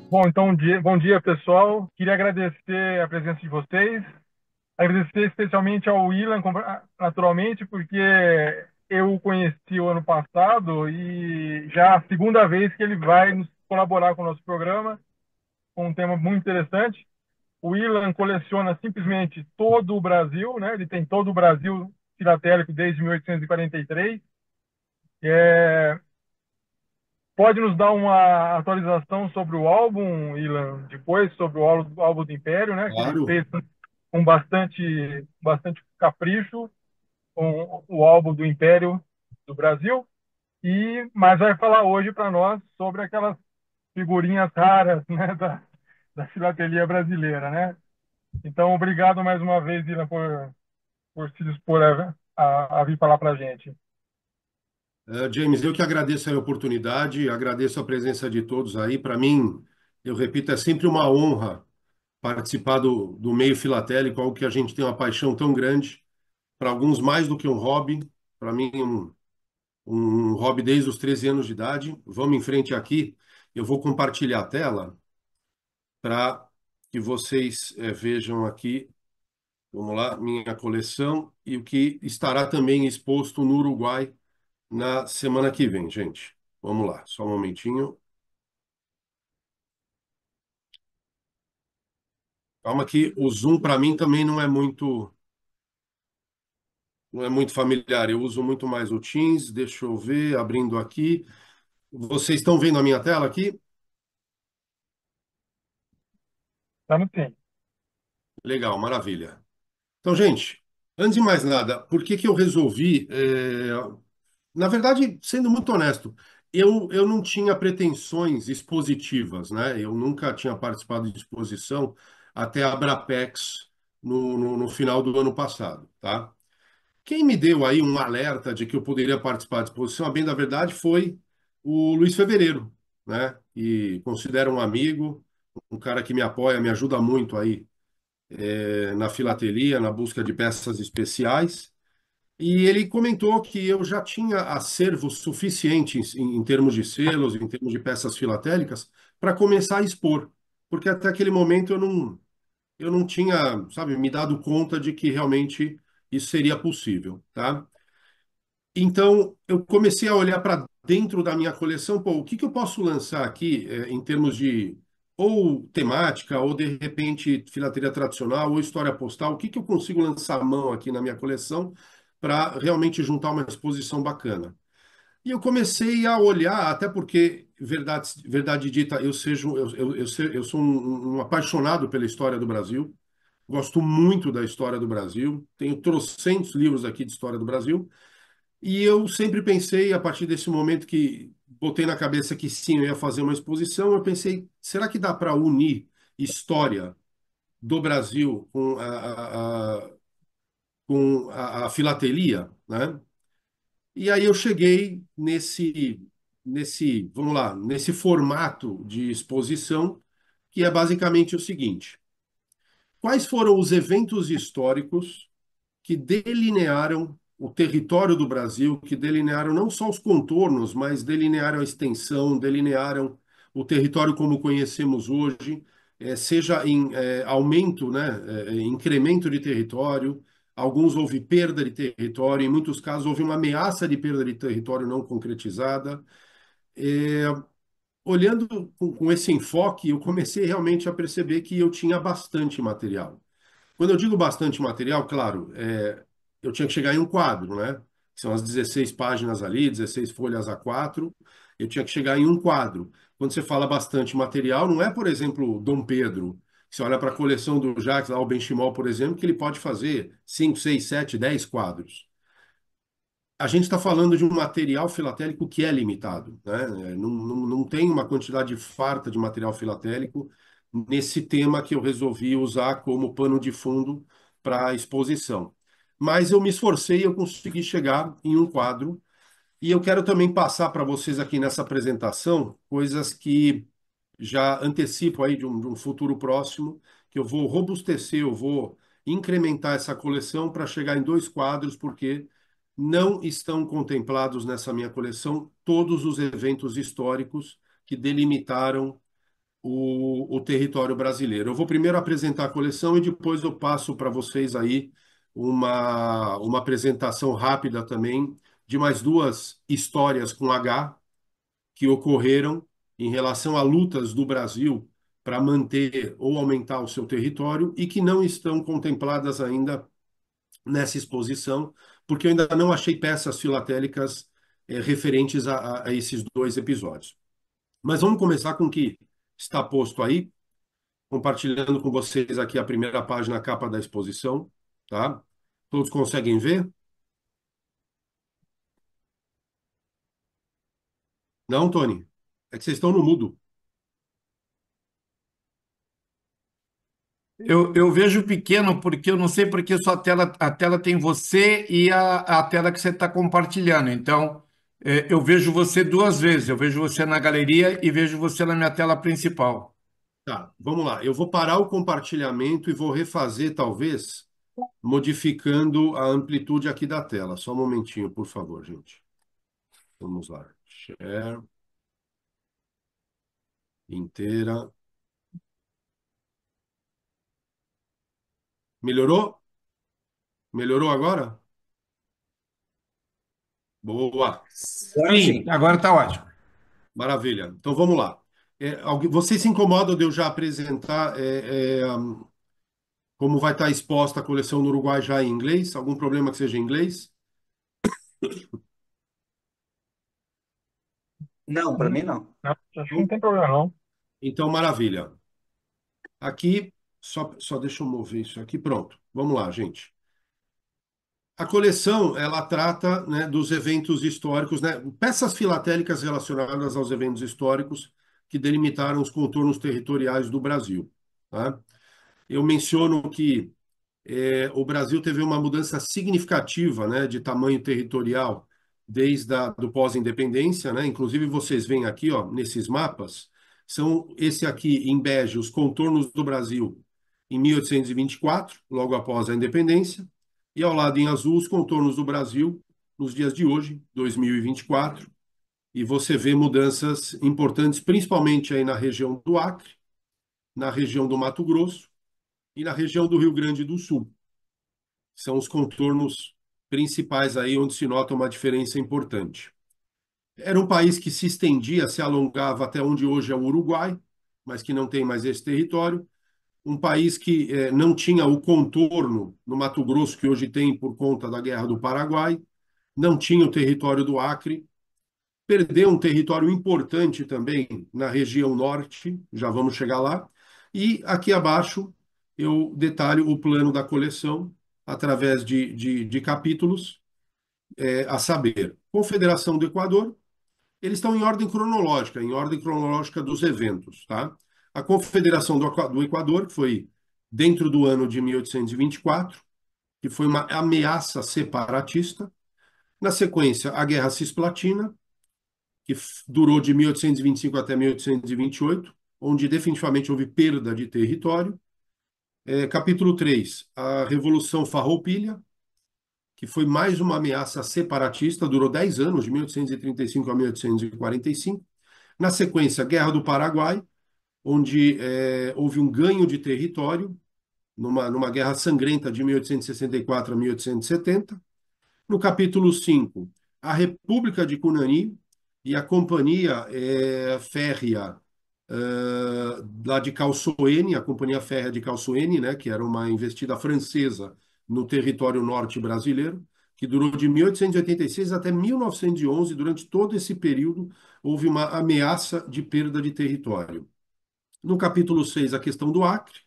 Bom, então, bom dia, pessoal. Queria agradecer a presença de vocês, agradecer especialmente ao Willan, naturalmente, porque eu o conheci o ano passado e já a segunda vez que ele vai nos colaborar com o nosso programa, com um tema muito interessante. O Willan coleciona simplesmente todo o Brasil, né? Ele tem todo o Brasil filatélico desde 1843. É, Pode nos dar uma atualização sobre o álbum, Ilan, depois, sobre o álbum do Império, né? Que ele Claro. fez com bastante capricho, com o álbum do Império do Brasil. Mas vai falar hoje para nós sobre aquelas figurinhas raras, né? Da filatelia brasileira, né? Então, obrigado mais uma vez, Ilan, por se dispor a vir falar para a gente. James, eu que agradeço a oportunidade, agradeço a presença de todos aí. Para mim, eu repito, é sempre uma honra participar do meio filatélico, algo que a gente tem uma paixão tão grande. Para alguns, mais do que um hobby. Para mim, um hobby desde os 13 anos de idade. Vamos em frente aqui. Eu vou compartilhar a tela para que vocês vejam aqui, vamos lá, minha coleção e o que estará também exposto no Uruguai na semana que vem, gente. Vamos lá, só um momentinho. Calma que o Zoom para mim também não é muito familiar. Eu uso muito mais o Teams. Deixa eu ver, abrindo aqui. Vocês estão vendo a minha tela aqui? Estamos sim. Legal, maravilha. Então, gente, antes de mais nada, por que que eu resolvi? Na verdade, sendo muito honesto, eu não tinha pretensões expositivas, né? Eu nunca tinha participado de exposição até a Abrapex no final do ano passado, tá? Quem me deu aí um alerta de que eu poderia participar da exposição, a bem da verdade, foi o Luiz Fevereiro, né? E considero um amigo, um cara que me apoia, me ajuda muito aí na filatelia, na busca de peças especiais. E ele comentou que eu já tinha acervo suficiente em termos de selos, em termos de peças filatélicas, para começar a expor, porque até aquele momento eu não tinha, sabe, me dado conta de que realmente isso seria possível, tá? Então, eu comecei a olhar para dentro da minha coleção, pô, o que que eu posso lançar aqui em termos de ou temática, ou de repente filateria tradicional, ou história postal, o que que eu consigo lançar à mão aqui na minha coleção para realmente juntar uma exposição bacana. E eu comecei a olhar, até porque, verdade dita, eu sou um apaixonado pela história do Brasil, gosto muito da história do Brasil, tenho trocentos livros aqui de história do Brasil, e eu sempre pensei, a partir desse momento que botei na cabeça que sim, eu ia fazer uma exposição, eu pensei, será que dá para unir história do Brasil com a filatelia, né? E aí eu cheguei vamos lá, nesse formato de exposição, que é basicamente o seguinte: quais foram os eventos históricos que delinearam o território do Brasil, que delinearam não só os contornos, mas delinearam a extensão, delinearam o território como conhecemos hoje, seja em aumento, né, incremento de território, alguns houve perda de território, em muitos casos houve uma ameaça de perda de território não concretizada. É, Olhando com esse enfoque, eu comecei realmente a perceber que eu tinha bastante material. Quando eu digo bastante material, claro, eu tinha que chegar em um quadro, né? Que são as 16 páginas ali, 16 folhas A4, eu tinha que chegar em um quadro. Quando você fala bastante material, não é, por exemplo, Dom Pedro. Você olha para a coleção do Jacques, lá, o Benchimol, por exemplo, que ele pode fazer 5, 6, 7, 10 quadros. A gente está falando de um material filatélico que é limitado, né? Não tem uma quantidade farta de material filatélico nesse tema que eu resolvi usar como pano de fundo para a exposição. Mas eu me esforcei, eu consegui chegar em um quadro e eu quero também passar para vocês aqui nessa apresentação coisas que já antecipo aí de um futuro próximo, que eu vou robustecer, eu vou incrementar essa coleção para chegar em dois quadros, porque não estão contemplados nessa minha coleção todos os eventos históricos que delimitaram o território brasileiro. Eu vou primeiro apresentar a coleção e depois eu passo para vocês aí uma apresentação rápida também de mais duas histórias com H que ocorreram em relação a lutas do Brasil para manter ou aumentar o seu território e que não estão contempladas ainda nessa exposição, porque eu ainda não achei peças filatélicas referentes a esses dois episódios. Mas vamos começar com o que está posto aí, compartilhando com vocês aqui a primeira página, a capa da exposição, tá? Todos conseguem ver? Não, Tony? É que vocês estão no mudo. Eu vejo pequeno porque eu não sei porque sua tela, a tela tem você e a tela que você está compartilhando. Então, eu vejo você duas vezes. Eu vejo você na galeria e vejo você na minha tela principal. Tá, vamos lá. Eu vou parar o compartilhamento e vou refazer, talvez, modificando a amplitude aqui da tela. Só um momentinho, por favor, gente. Vamos lá. Share inteira. Melhorou? Melhorou agora? Boa. Agora sim, Sim, agora está ótimo. maravilha. Então vamos lá. Vocês se incomodam de eu já apresentar como vai estar exposta a coleção no Uruguai já em inglês? Algum problema que seja em inglês? Não, para mim não. Não, acho que não Então, tem problema, não. então, maravilha. Aqui, só deixa eu mover isso aqui. Pronto. Vamos lá, gente. A coleção, ela trata, né, dos eventos históricos, né, peças filatélicas relacionadas aos eventos históricos que delimitaram os contornos territoriais do Brasil, tá? Eu menciono que o Brasil teve uma mudança significativa, né, de tamanho territorial desde do pós-independência, né? Inclusive vocês veem aqui, ó, nesses mapas, são esse aqui em bege os contornos do Brasil em 1824, logo após a independência, e ao lado em azul os contornos do Brasil nos dias de hoje, 2024, e você vê mudanças importantes, principalmente aí na região do Acre, na região do Mato Grosso e na região do Rio Grande do Sul. São os contornos principais aí onde se nota uma diferença importante. Era um país que se estendia, se alongava até onde hoje é o Uruguai, mas que não tem mais esse território. Um país que não tinha o contorno no Mato Grosso que hoje tem por conta da Guerra do Paraguai, não tinha o território do Acre, perdeu um território importante também na região norte, já vamos chegar lá. E aqui abaixo eu detalho o plano da coleção através de capítulos, a saber, Confederação do Equador, eles estão em ordem cronológica dos eventos, tá? A Confederação do Equador, que foi dentro do ano de 1824, que foi uma ameaça separatista. Na sequência, a Guerra Cisplatina, que durou de 1825 até 1828, onde definitivamente houve perda de território. Capítulo 3, a Revolução Farroupilha, que foi mais uma ameaça separatista, durou 10 anos, de 1835 a 1845. Na sequência, Guerra do Paraguai, onde houve um ganho de território, numa guerra sangrenta de 1864 a 1870. No capítulo 5, a República de Cunani e a Companhia Férrea lá de Calçoene, a Companhia Férrea de Calçoene, né, que era uma investida francesa no território norte brasileiro, que durou de 1886 até 1911. Durante todo esse período, houve uma ameaça de perda de território. No capítulo 6, a questão do Acre,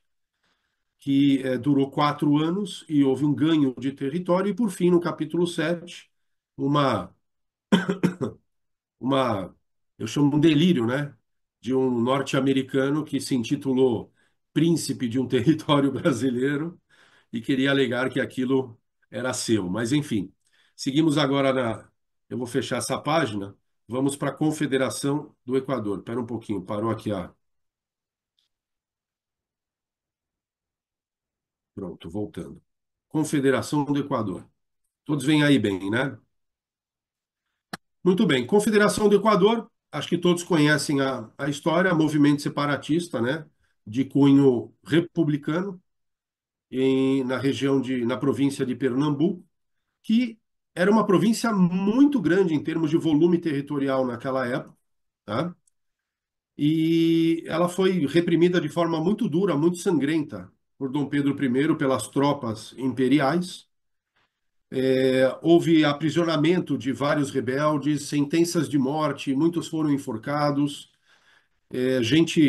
que durou 4 anos e houve um ganho de território. E, por fim, no capítulo 7, uma, uma eu chamo um delírio, né? De um norte-americano que se intitulou príncipe de um território brasileiro e queria alegar que aquilo era seu. Mas, enfim, seguimos agora na. Eu vou fechar essa página. Vamos para a Confederação do Equador. Espera um pouquinho, parou aqui a. Pronto, voltando. Confederação do Equador. Todos vêm aí bem, né? Muito bem. Confederação do Equador acho que todos conhecem a história, movimento separatista, né, de cunho republicano, na região na província de Pernambuco, que era uma província muito grande em termos de volume territorial naquela época, tá? E ela foi reprimida de forma muito dura, muito sangrenta, por Dom Pedro I, pelas tropas imperiais. Houve aprisionamento de vários rebeldes, sentenças de morte, muitos foram enforcados. Gente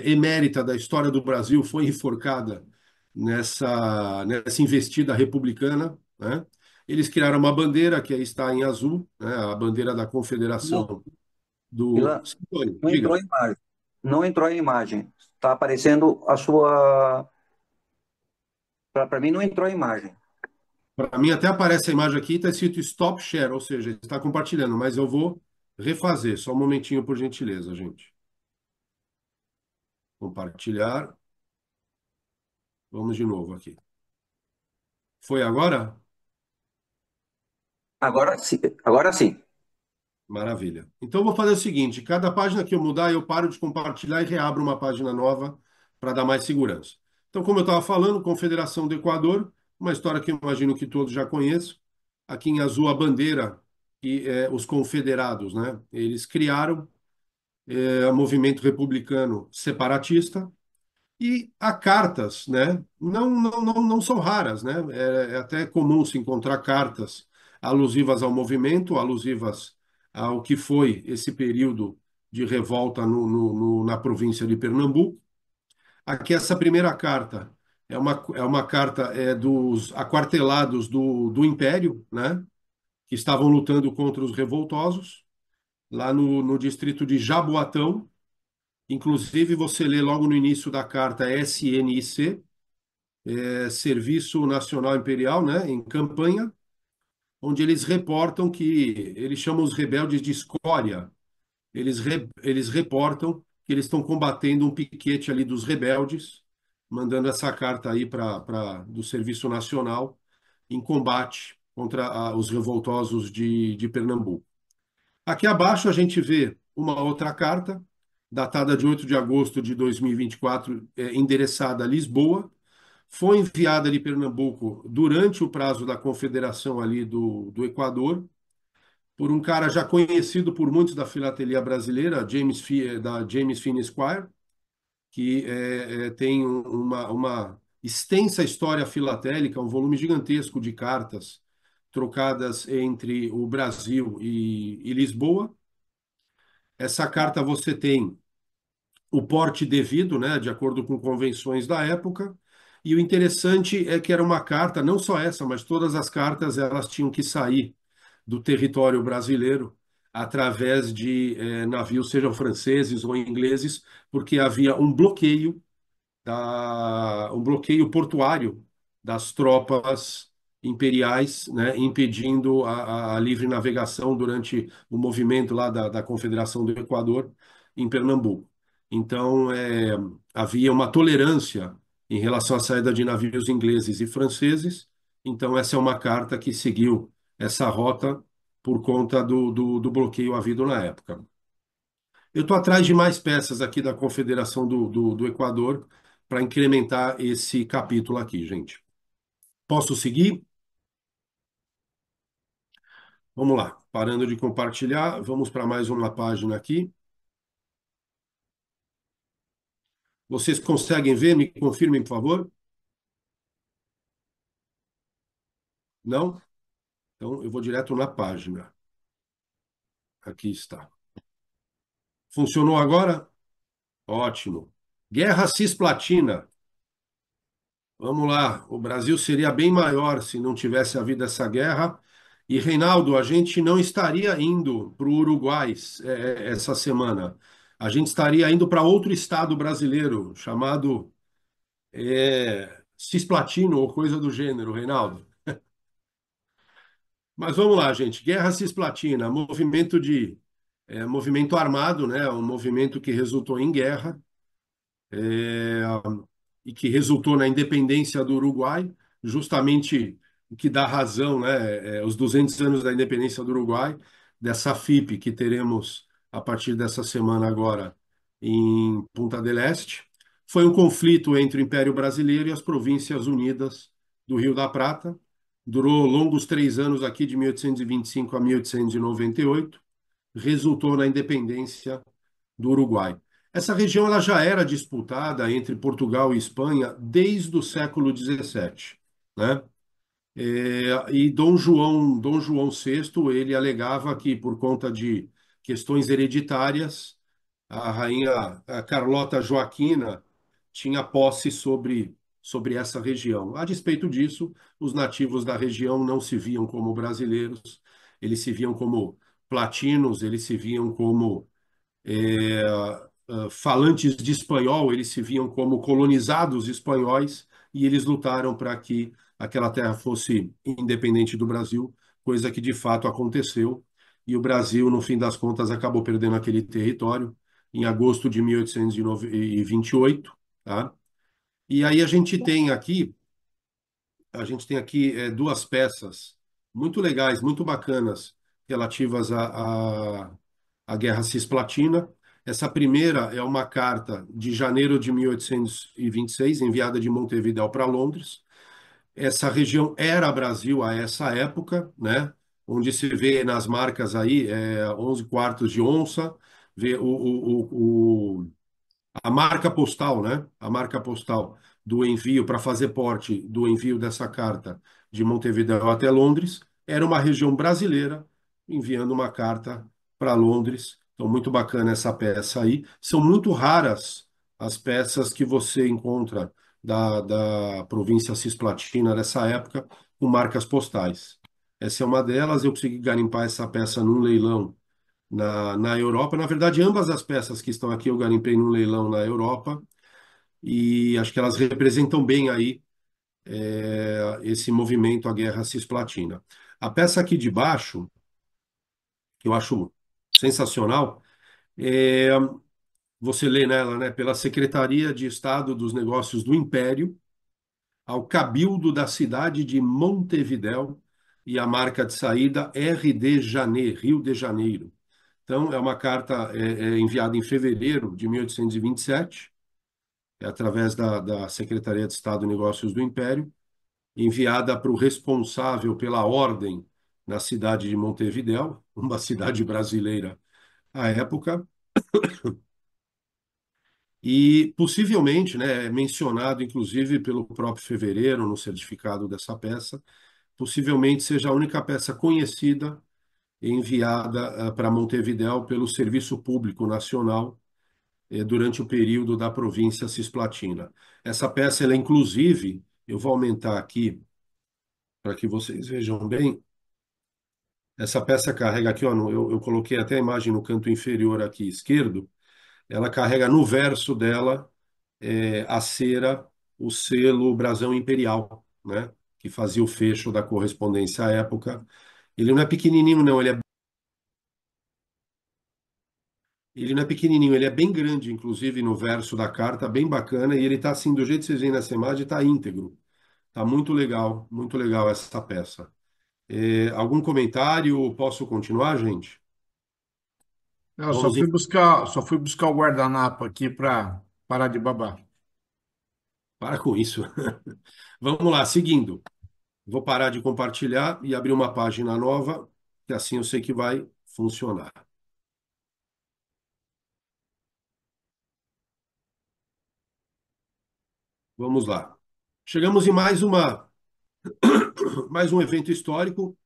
emérita da história do Brasil foi enforcada nessa investida republicana, né? Eles criaram uma bandeira que aí está em azul, né? A bandeira da Não, Confederação do... Ilan, Sim, não entrou diga. em imagem. Não entrou em imagem. Está aparecendo a sua. Para mim, não entrou em imagem. Para mim até aparece a imagem aqui, está escrito Stop Share, ou seja, está compartilhando, mas eu vou refazer. Só um momentinho, por gentileza, gente. Compartilhar. Vamos de novo aqui. Foi agora? Agora sim. Agora sim. Maravilha. Então, eu vou fazer o seguinte: cada página que eu mudar, eu paro de compartilhar e reabro uma página nova para dar mais segurança. Então, como eu estava falando, Confederação do Equador, uma história que eu imagino que todos já conheçam. Aqui em azul, a bandeira e os confederados, né? Eles criaram o movimento republicano separatista. E há cartas, né? Não são raras, né? É até comum se encontrar cartas alusivas ao movimento, alusivas ao que foi esse período de revolta na província de Pernambuco. Aqui, essa primeira carta é uma carta dos aquartelados do Império, né? Que estavam lutando contra os revoltosos, lá no distrito de Jaboatão. Inclusive, você lê logo no início da carta SNIC, Serviço Nacional Imperial, né, em campanha, onde eles reportam que eles chamam os rebeldes de escória. Eles reportam que eles estão combatendo um piquete ali dos rebeldes, mandando essa carta aí do Serviço Nacional em combate contra os revoltosos de Pernambuco. Aqui abaixo a gente vê uma outra carta, datada de 8 de agosto de 2024, endereçada a Lisboa. Foi enviada de Pernambuco durante o prazo da Confederação ali do Equador, por um cara já conhecido por muitos da filatelia brasileira, da James Finn Esquire, que tem uma extensa história filatélica, um volume gigantesco de cartas trocadas entre o Brasil e Lisboa. Essa carta você tem o porte devido, né, de acordo com convenções da época. E o interessante é que era uma carta, não só essa, mas todas as cartas elas tinham que sair do território brasileiro através de navios, sejam franceses ou ingleses, porque havia um bloqueio portuário das tropas imperiais, né, impedindo a livre navegação durante o movimento lá da Confederação do Equador em Pernambuco. Então, havia uma tolerância em relação à saída de navios ingleses e franceses. Então, essa é uma carta que seguiu essa rota por conta do bloqueio havido na época. Eu estou atrás de mais peças aqui da Confederação do Equador para incrementar esse capítulo aqui, gente. Posso seguir? Vamos lá. Parando de compartilhar, vamos para mais uma página aqui. Vocês conseguem ver? Me confirmem, por favor. Não? Então, eu vou direto na página. Aqui está. Funcionou agora? Ótimo. Guerra Cisplatina. Vamos lá, o Brasil seria bem maior se não tivesse havido essa guerra. E, Reinaldo, a gente não estaria indo para o Uruguai essa semana. A gente estaria indo para outro estado brasileiro, chamado Cisplatino ou coisa do gênero, Reinaldo. Mas vamos lá, gente. Guerra Cisplatina, movimento armado, né? Um movimento que resultou em guerra. É, e que resultou na independência do Uruguai, justamente o que dá razão, né, os 200 anos da independência do Uruguai, dessa FIP que teremos a partir dessa semana agora em Punta del Este. Foi um conflito entre o Império Brasileiro e as Províncias Unidas do Rio da Prata. Durou longos 3 anos aqui, de 1825 a 1898. Resultou na independência do Uruguai. Essa região ela já era disputada entre Portugal e Espanha desde o século XVII, né? E Dom João VI, ele alegava que por conta de questões hereditárias, a rainha a Carlota Joaquina tinha posse sobre essa região. A despeito disso, os nativos da região não se viam como brasileiros, eles se viam como platinos, eles se viam como falantes de espanhol, eles se viam como colonizados espanhóis e eles lutaram para que aquela terra fosse independente do Brasil, coisa que de fato aconteceu. E o Brasil, no fim das contas, acabou perdendo aquele território em agosto de 1828, tá? E aí a gente tem aqui duas peças muito legais, muito bacanas, relativas à Guerra Cisplatina. Essa primeira é uma carta de janeiro de 1826, enviada de Montevidéu para Londres. Essa região era Brasil a essa época, né? Onde se vê nas marcas aí 11 quartos de onça, vê a marca postal, né? A marca postal do envio para fazer porte do envio dessa carta de Montevidéu até Londres era uma região brasileira enviando uma carta para Londres. Então, muito bacana essa peça aí. São muito raras as peças que você encontra da província cisplatina dessa época com marcas postais. Essa é uma delas. Eu consegui garimpar essa peça num leilão na Europa. Na verdade, ambas as peças que estão aqui eu garimpei num leilão na Europa e acho que elas representam bem aí esse movimento, a Guerra Cisplatina. A peça aqui de baixo, que eu acho sensacional, é, você lê nela, né, pela Secretaria de Estado dos Negócios do Império ao Cabildo da cidade de Montevidéu e a marca de saída RD Janeiro, Rio de Janeiro. Então, é uma carta enviada em fevereiro de 1827, através da Secretaria de Estado de Negócios do Império, enviada para o responsável pela ordem na cidade de Montevidéu, uma cidade brasileira à época, e possivelmente, né, é mencionado inclusive pelo próprio Fevereiro no certificado dessa peça, possivelmente seja a única peça conhecida enviada para Montevidéu pelo Serviço Público Nacional durante o período da província cisplatina. Essa peça, ela inclusive, eu vou aumentar aqui para que vocês vejam bem. Essa peça carrega aqui, ó, eu coloquei até a imagem no canto inferior aqui esquerdo. Ela carrega no verso dela a cera, o selo brasão imperial, né? Que fazia o fecho da correspondência à época. Ele não é pequenininho, não. Ele não é pequenininho, ele é bem grande, inclusive no verso da carta, bem bacana, e ele está assim, do jeito que vocês veem nessa imagem, está íntegro. Está muito legal essa peça. Algum comentário? Posso continuar, gente? Eu Vamos em... só fui buscar o guardanapo aqui para parar de babar. Para com isso. Vamos lá, seguindo. Vou parar de compartilhar e abrir uma página nova, que assim eu sei que vai funcionar. Vamos lá. Chegamos em mais um evento histórico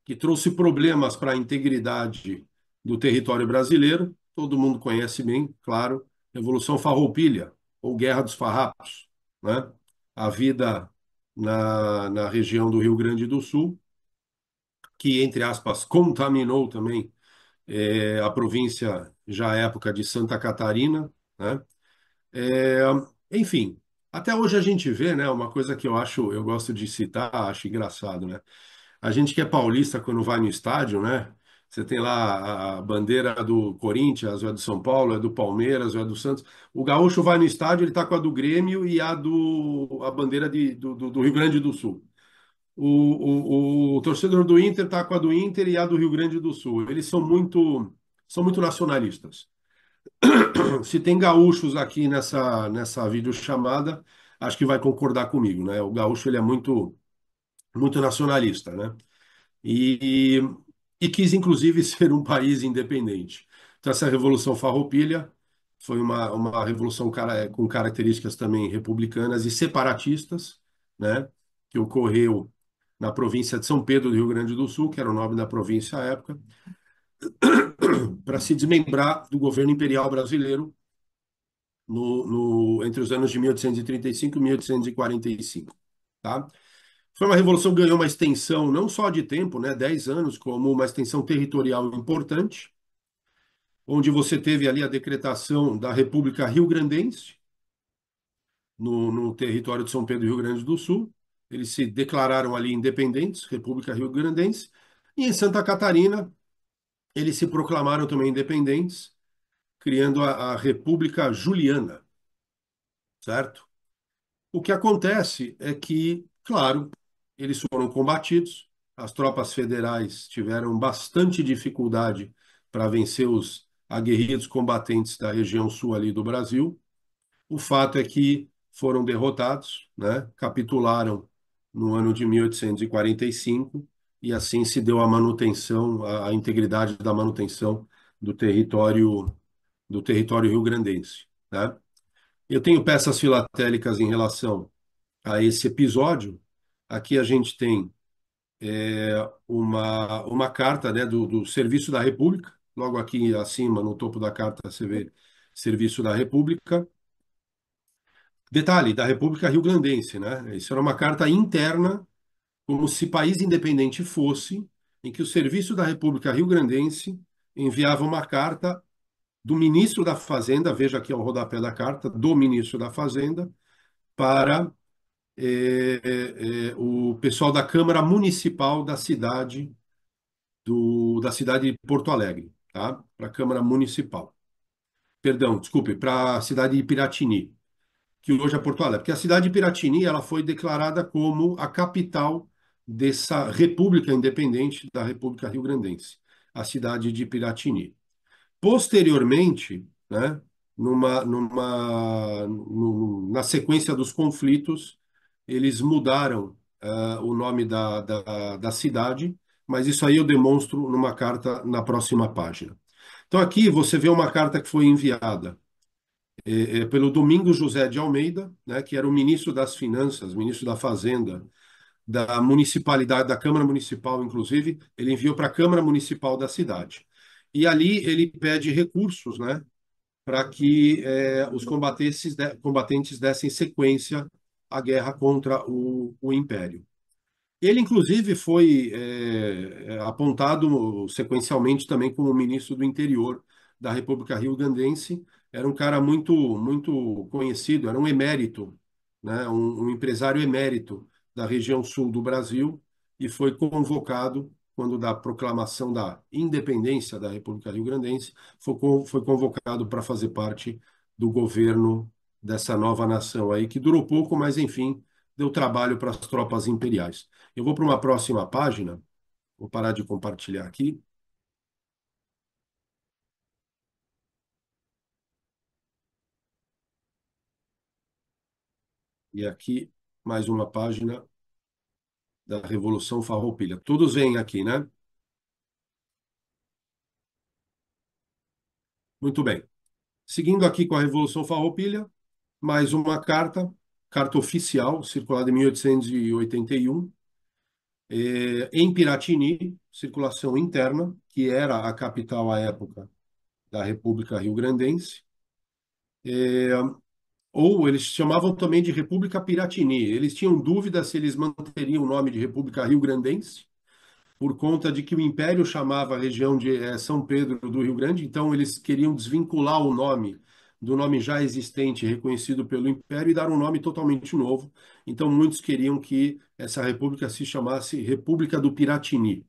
que trouxe problemas para a integridade do território brasileiro. Todo mundo conhece bem, claro, Revolução Farroupilha, ou Guerra dos Farrapos, né? A vida na região do Rio Grande do Sul, que, entre aspas, contaminou também a província já à época de Santa Catarina, né? É, enfim, até hoje a gente vê, né, uma coisa que eu gosto de citar, acho engraçado, né? A gente que é paulista, quando vai no estádio, né? Você tem lá a bandeira do Corinthians, ou é do São Paulo, é do Palmeiras, ou é do Santos. O gaúcho vai no estádio, ele está com a do Grêmio e a bandeira do Rio Grande do Sul. O torcedor do Inter está com a do Inter e a do Rio Grande do Sul. Eles são muito são muito nacionalistas. Se tem gaúchos aqui nessa videochamada, acho que vai concordar comigo, né? O gaúcho ele é muito nacionalista, né? E, e quis inclusive ser um país independente. Então essa Revolução Farroupilha foi uma revolução com características também republicanas e separatistas, né? Que ocorreu na província de São Pedro do Rio Grande do Sul, que era o nome da província à época, para se desmembrar do governo imperial brasileiro entre os anos de 1835 e 1845, tá? Foi uma revolução que ganhou uma extensão não só de tempo, né, 10 anos, como uma extensão territorial importante, onde você teve ali a decretação da República Rio-Grandense no território de São Pedro e Rio Grande do Sul. Eles se declararam ali independentes, República Rio-Grandense, e em Santa Catarina eles se proclamaram também independentes, criando a República Juliana, certo? O que acontece é que, claro, eles foram combatidos, as tropas federais tiveram bastante dificuldade para vencer os aguerridos combatentes da região sul ali do Brasil. O fato é que foram derrotados, né? Capitularam no ano de 1845 e assim se deu a manutenção, a integridade da manutenção do território rio-grandense, né? Eu tenho peças filatélicas em relação a esse episódio. Aqui a gente tem uma carta, né, do Serviço da República. Logo aqui acima, no topo da carta, você vê Serviço da República. Detalhe, da República Rio-Grandense, né? Isso era uma carta interna, como se país independente fosse, em que o Serviço da República Rio-Grandense enviava uma carta do ministro da Fazenda, veja aqui ao rodapé da carta, do ministro da Fazenda, para o pessoal da Câmara Municipal da cidade de Porto Alegre, tá? Para a Câmara Municipal. Perdão, desculpe, para a cidade de Piratini, que hoje é Porto Alegre. Porque a cidade de Piratini ela foi declarada como a capital dessa República Independente da República Rio-Grandense, a cidade de Piratini. Posteriormente, né, na sequência dos conflitos, eles mudaram o nome da cidade, mas isso aí eu demonstro numa carta na próxima página. Então, aqui você vê uma carta que foi enviada pelo Domingos José de Almeida, né, que era o ministro das Finanças, ministro da Fazenda, da municipalidade, da Câmara Municipal, inclusive, ele enviou para a Câmara Municipal da cidade. E ali ele pede recursos, né, para que os combatentes dessem sequência à guerra contra o Império. Ele, inclusive, foi apontado sequencialmente também como ministro do Interior da República Rio-Grandense. Era um cara muito, muito conhecido, era um emérito, né? Um empresário emérito da região sul do Brasil, e foi convocado, quando da proclamação da independência da República Rio-Grandense, foi convocado para fazer parte do governo dessa nova nação aí, que durou pouco, mas, enfim, deu trabalho para as tropas imperiais. Eu vou para uma próxima página, vou parar de compartilhar aqui. E aqui, mais uma página da Revolução Farroupilha. Todos vêm aqui, né? Muito bem. Seguindo aqui com a Revolução Farroupilha, mais uma carta oficial, circulada em 1881, em Piratini, circulação interna, que era a capital à época da República Rio-Grandense. Ou eles chamavam também de República Piratini. Eles tinham dúvida se eles manteriam o nome de República Rio-Grandense, por conta de que o Império chamava a região de São Pedro do Rio Grande, então eles queriam desvincular o nome do nome já existente, reconhecido pelo Império, e dar um nome totalmente novo. Então muitos queriam que essa república se chamasse República do Piratini.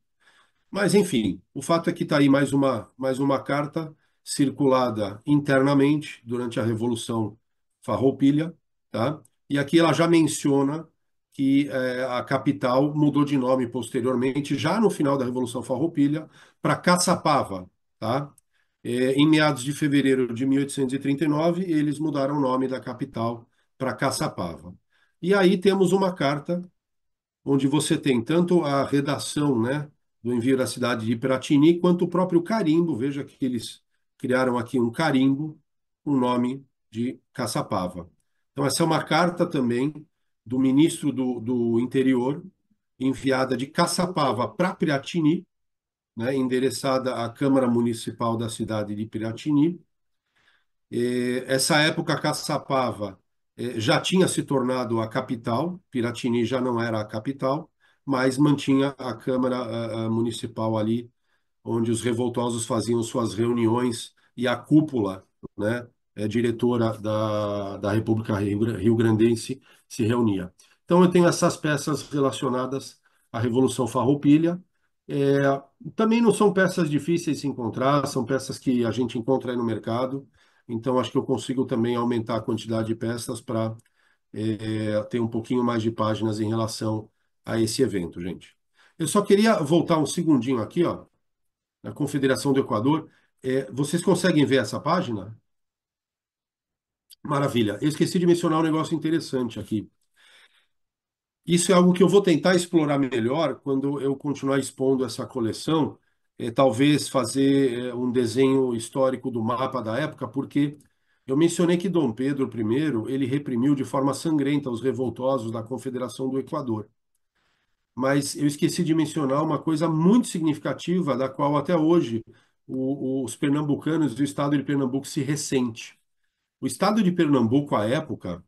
Mas, enfim, o fato é que está aí mais uma carta circulada internamente durante a Revolução Farroupilha, tá? E aqui ela já menciona que a capital mudou de nome posteriormente, já no final da Revolução Farroupilha, para Caçapava, tá? Em meados de fevereiro de 1839, eles mudaram o nome da capital para Caçapava. E aí temos uma carta onde você tem tanto a redação, né, do envio da cidade de Piratini, quanto o próprio carimbo. Veja que eles criaram aqui um carimbo com o nome de Caçapava. Então, essa é uma carta também do ministro do Interior, enviada de Caçapava para Piratini, né, endereçada à Câmara Municipal da cidade de Piratini. Essa época, Caçapava já tinha se tornado a capital, Piratini já não era a capital, mas mantinha a Câmara Municipal ali, onde os revoltosos faziam suas reuniões e a cúpula, né, diretora da República Rio-Grandense se reunia. Então, eu tenho essas peças relacionadas à Revolução Farroupilha. É, Também não são peças difíceis de se encontrar, são peças que a gente encontra aí no mercado. Então, acho que eu consigo também aumentar a quantidade de peças para ter um pouquinho mais de páginas em relação a esse evento, gente. Eu só queria voltar um segundinho aqui, ó, na Confederação do Equador. Vocês conseguem ver essa página? Maravilha. Eu esqueci de mencionar um negócio interessante aqui. Isso é algo que eu vou tentar explorar melhor quando eu continuar expondo essa coleção. Talvez fazer um desenho histórico do mapa da época, porque eu mencionei que Dom Pedro I, ele reprimiu de forma sangrenta os revoltosos da Confederação do Equador. Mas eu esqueci de mencionar uma coisa muito significativa, da qual até hoje os pernambucanos do estado de Pernambuco se ressente. O estado de Pernambuco, à época,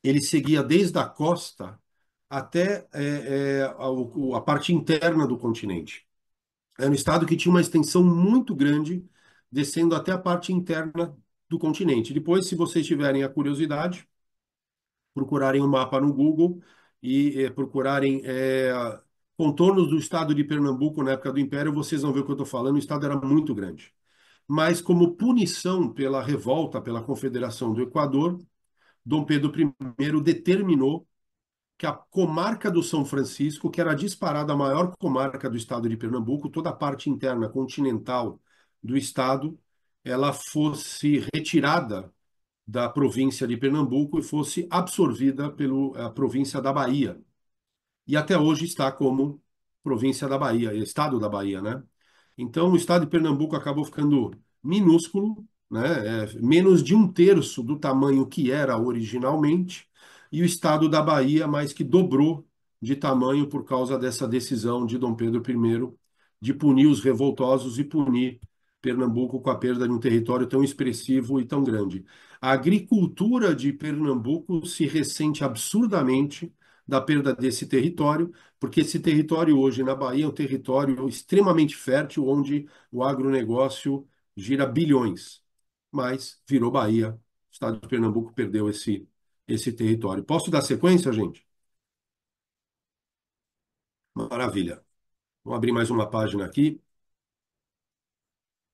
ele seguia desde a costa até a parte interna do continente. Era um estado que tinha uma extensão muito grande, descendo até a parte interna do continente. Depois, se vocês tiverem a curiosidade, procurarem um mapa no Google e procurarem contornos do estado de Pernambuco na época do Império, vocês vão ver o que eu estou falando. O estado era muito grande. Mas, como punição pela revolta, pela Confederação do Equador, Dom Pedro I determinou que a comarca do São Francisco, que era disparada a maior comarca do estado de Pernambuco, toda a parte interna continental do estado, ela fosse retirada da província de Pernambuco e fosse absorvida pela província da Bahia. E até hoje está como província da Bahia, estado da Bahia, né? Então, o estado de Pernambuco acabou ficando minúsculo, né? Menos de um terço do tamanho que era originalmente, e o estado da Bahia mais que dobrou de tamanho por causa dessa decisão de Dom Pedro I de punir os revoltosos e punir Pernambuco com a perda de um território tão expressivo e tão grande. A agricultura de Pernambuco se ressente absurdamente da perda desse território, porque esse território hoje na Bahia é um território extremamente fértil, onde o agronegócio gira bilhões, mas virou Bahia. O estado de Pernambuco perdeu esse território. Posso dar sequência, gente? Maravilha. Vamos abrir mais uma página aqui.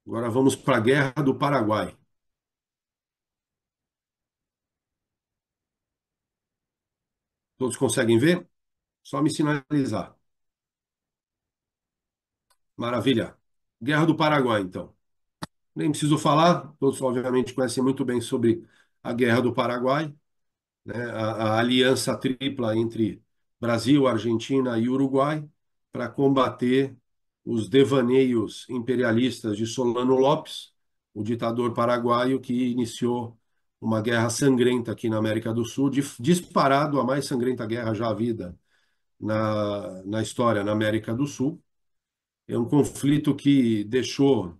Agora vamos para a Guerra do Paraguai. Todos conseguem ver? Só me sinalizar. Maravilha. Guerra do Paraguai, então. Nem preciso falar, todos obviamente conhecem muito bem sobre a Guerra do Paraguai, né? A aliança tripla entre Brasil, Argentina e Uruguai para combater os devaneios imperialistas de Solano Lopes, o ditador paraguaio que iniciou uma guerra sangrenta aqui na América do Sul, disparado a mais sangrenta guerra já havida na história na América do Sul. É um conflito que deixou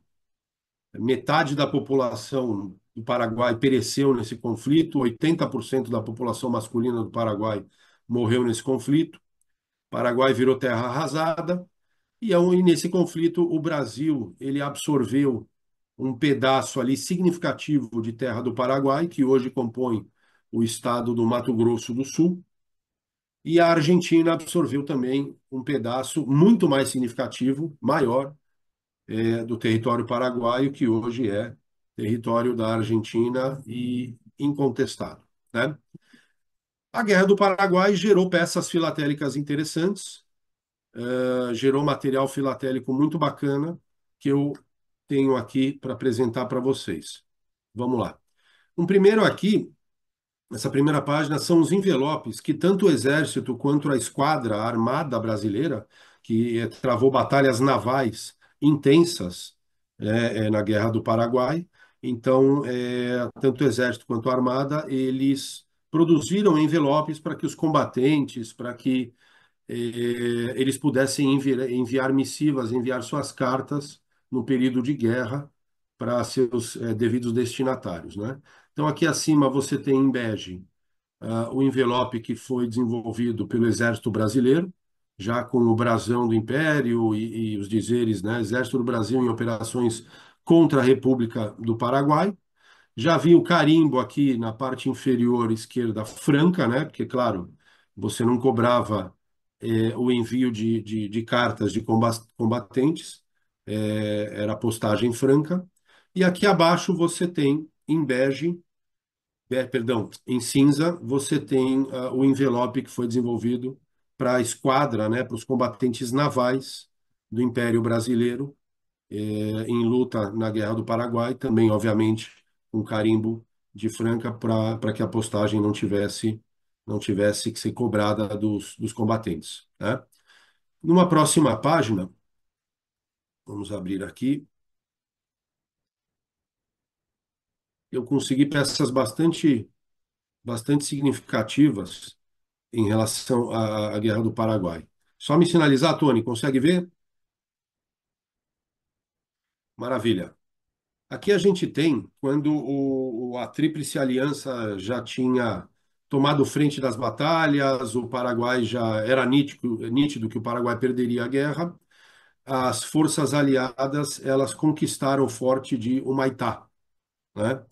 metade da população do Paraguai pereceu nesse conflito, 80% da população masculina do Paraguai morreu nesse conflito. O Paraguai virou terra arrasada e nesse conflito o Brasil ele absorveu um pedaço ali significativo de terra do Paraguai, que hoje compõe o estado do Mato Grosso do Sul, e a Argentina absorveu também um pedaço muito mais significativo, maior, do território paraguaio, que hoje é território da Argentina e incontestado, né? A Guerra do Paraguai gerou peças filatélicas interessantes, gerou material filatélico muito bacana, que eu tenho aqui para apresentar para vocês. Vamos lá. Um primeiro aqui, essa primeira página, são os envelopes que tanto o Exército quanto a Esquadra Armada Brasileira, que travou batalhas navais intensas, na Guerra do Paraguai. Então, tanto o Exército quanto a Armada, eles produziram envelopes para que os combatentes, para que eles pudessem enviar missivas, enviar suas cartas no período de guerra para seus devidos destinatários, né? Então, aqui acima você tem em bege o envelope que foi desenvolvido pelo Exército Brasileiro, já com o brasão do Império e os dizeres, né? Exército do Brasil em operações contra a República do Paraguai. Já vi o carimbo aqui na parte inferior esquerda franca, né? Porque, claro, você não cobrava o envio de cartas de combatentes, era postagem franca. E aqui abaixo você tem, em bege, perdão, em cinza, você tem o envelope que foi desenvolvido para a esquadra, né? Para os combatentes navais do Império Brasileiro em luta na Guerra do Paraguai, também, obviamente, um carimbo de Franca para que a postagem não tivesse que ser cobrada dos combatentes, né? Numa próxima página, vamos abrir aqui, eu consegui peças bastante significativas em relação à Guerra do Paraguai. Só me sinalizar, Tony, consegue ver? Maravilha. Aqui a gente tem quando a Tríplice Aliança já tinha tomado frente das batalhas, o Paraguai já era nítido que o Paraguai perderia a guerra. As forças aliadas elas conquistaram o forte de Humaitá, né?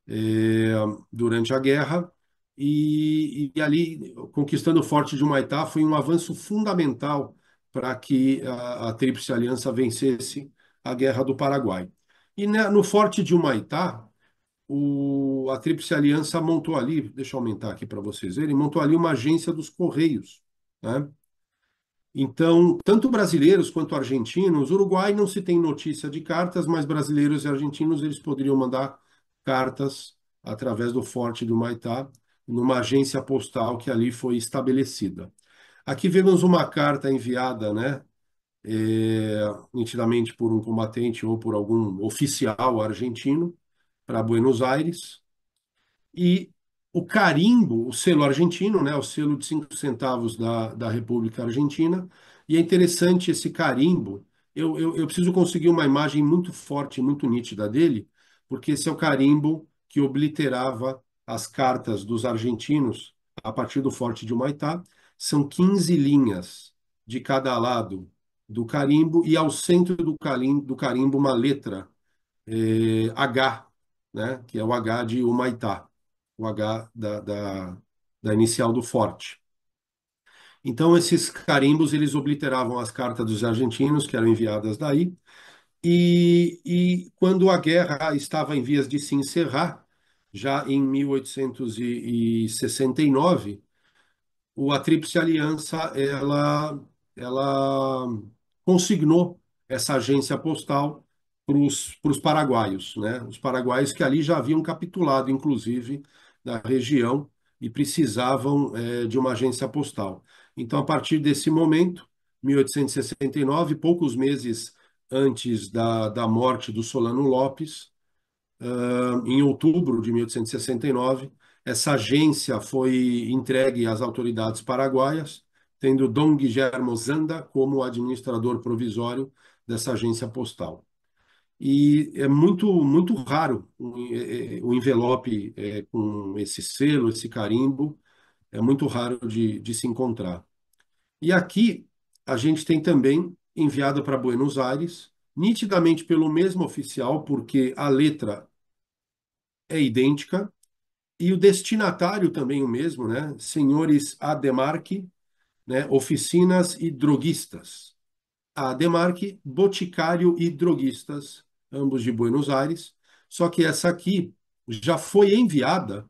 eh, Durante a guerra e ali conquistando o forte de Humaitá foi um avanço fundamental para que a Tríplice Aliança vencesse a Guerra do Paraguai. E no forte de Humaitá, a Tríplice Aliança montou ali, deixa eu aumentar aqui para vocês verem, montou ali uma agência dos Correios, né? Então, tanto brasileiros quanto argentinos, Uruguai não se tem notícia de cartas, mas brasileiros e argentinos eles poderiam mandar cartas através do Forte do Humaitá, numa agência postal que ali foi estabelecida. Aqui vemos uma carta enviada, né, nitidamente por um combatente ou por algum oficial argentino para Buenos Aires, e o carimbo, o selo argentino, né, o selo de 5 centavos da República Argentina. E é interessante esse carimbo. Eu preciso conseguir uma imagem muito forte, muito nítida dele, porque esse é o carimbo que obliterava as cartas dos argentinos a partir do Forte de Humaitá. São 15 linhas de cada lado do carimbo, e ao centro do carimbo uma letra H, né, que é o H de Humaitá, o H da inicial do forte. Então, esses carimbos, eles obliteravam as cartas dos argentinos, que eram enviadas daí, e quando a guerra estava em vias de se encerrar, já em 1869, a Tríplice Aliança, ela consignou essa agência postal para os paraguaios, né? Os paraguaios que ali já haviam capitulado, inclusive, da região e precisavam, de uma agência postal. Então, a partir desse momento, 1869, poucos meses antes da morte do Solano Lopes, em outubro de 1869, essa agência foi entregue às autoridades paraguaias, tendo Dom Guillermo Zanda como administrador provisório dessa agência postal. E é muito, muito raro o envelope com esse selo, esse carimbo, é muito raro de se encontrar. E aqui a gente tem também enviado para Buenos Aires, nitidamente pelo mesmo oficial, porque a letra é idêntica, e o destinatário também o mesmo, né? Senhores Ademarque, né? Oficinas e droguistas. Ademarque, boticário e droguistas, ambos de Buenos Aires. Só que essa aqui já foi enviada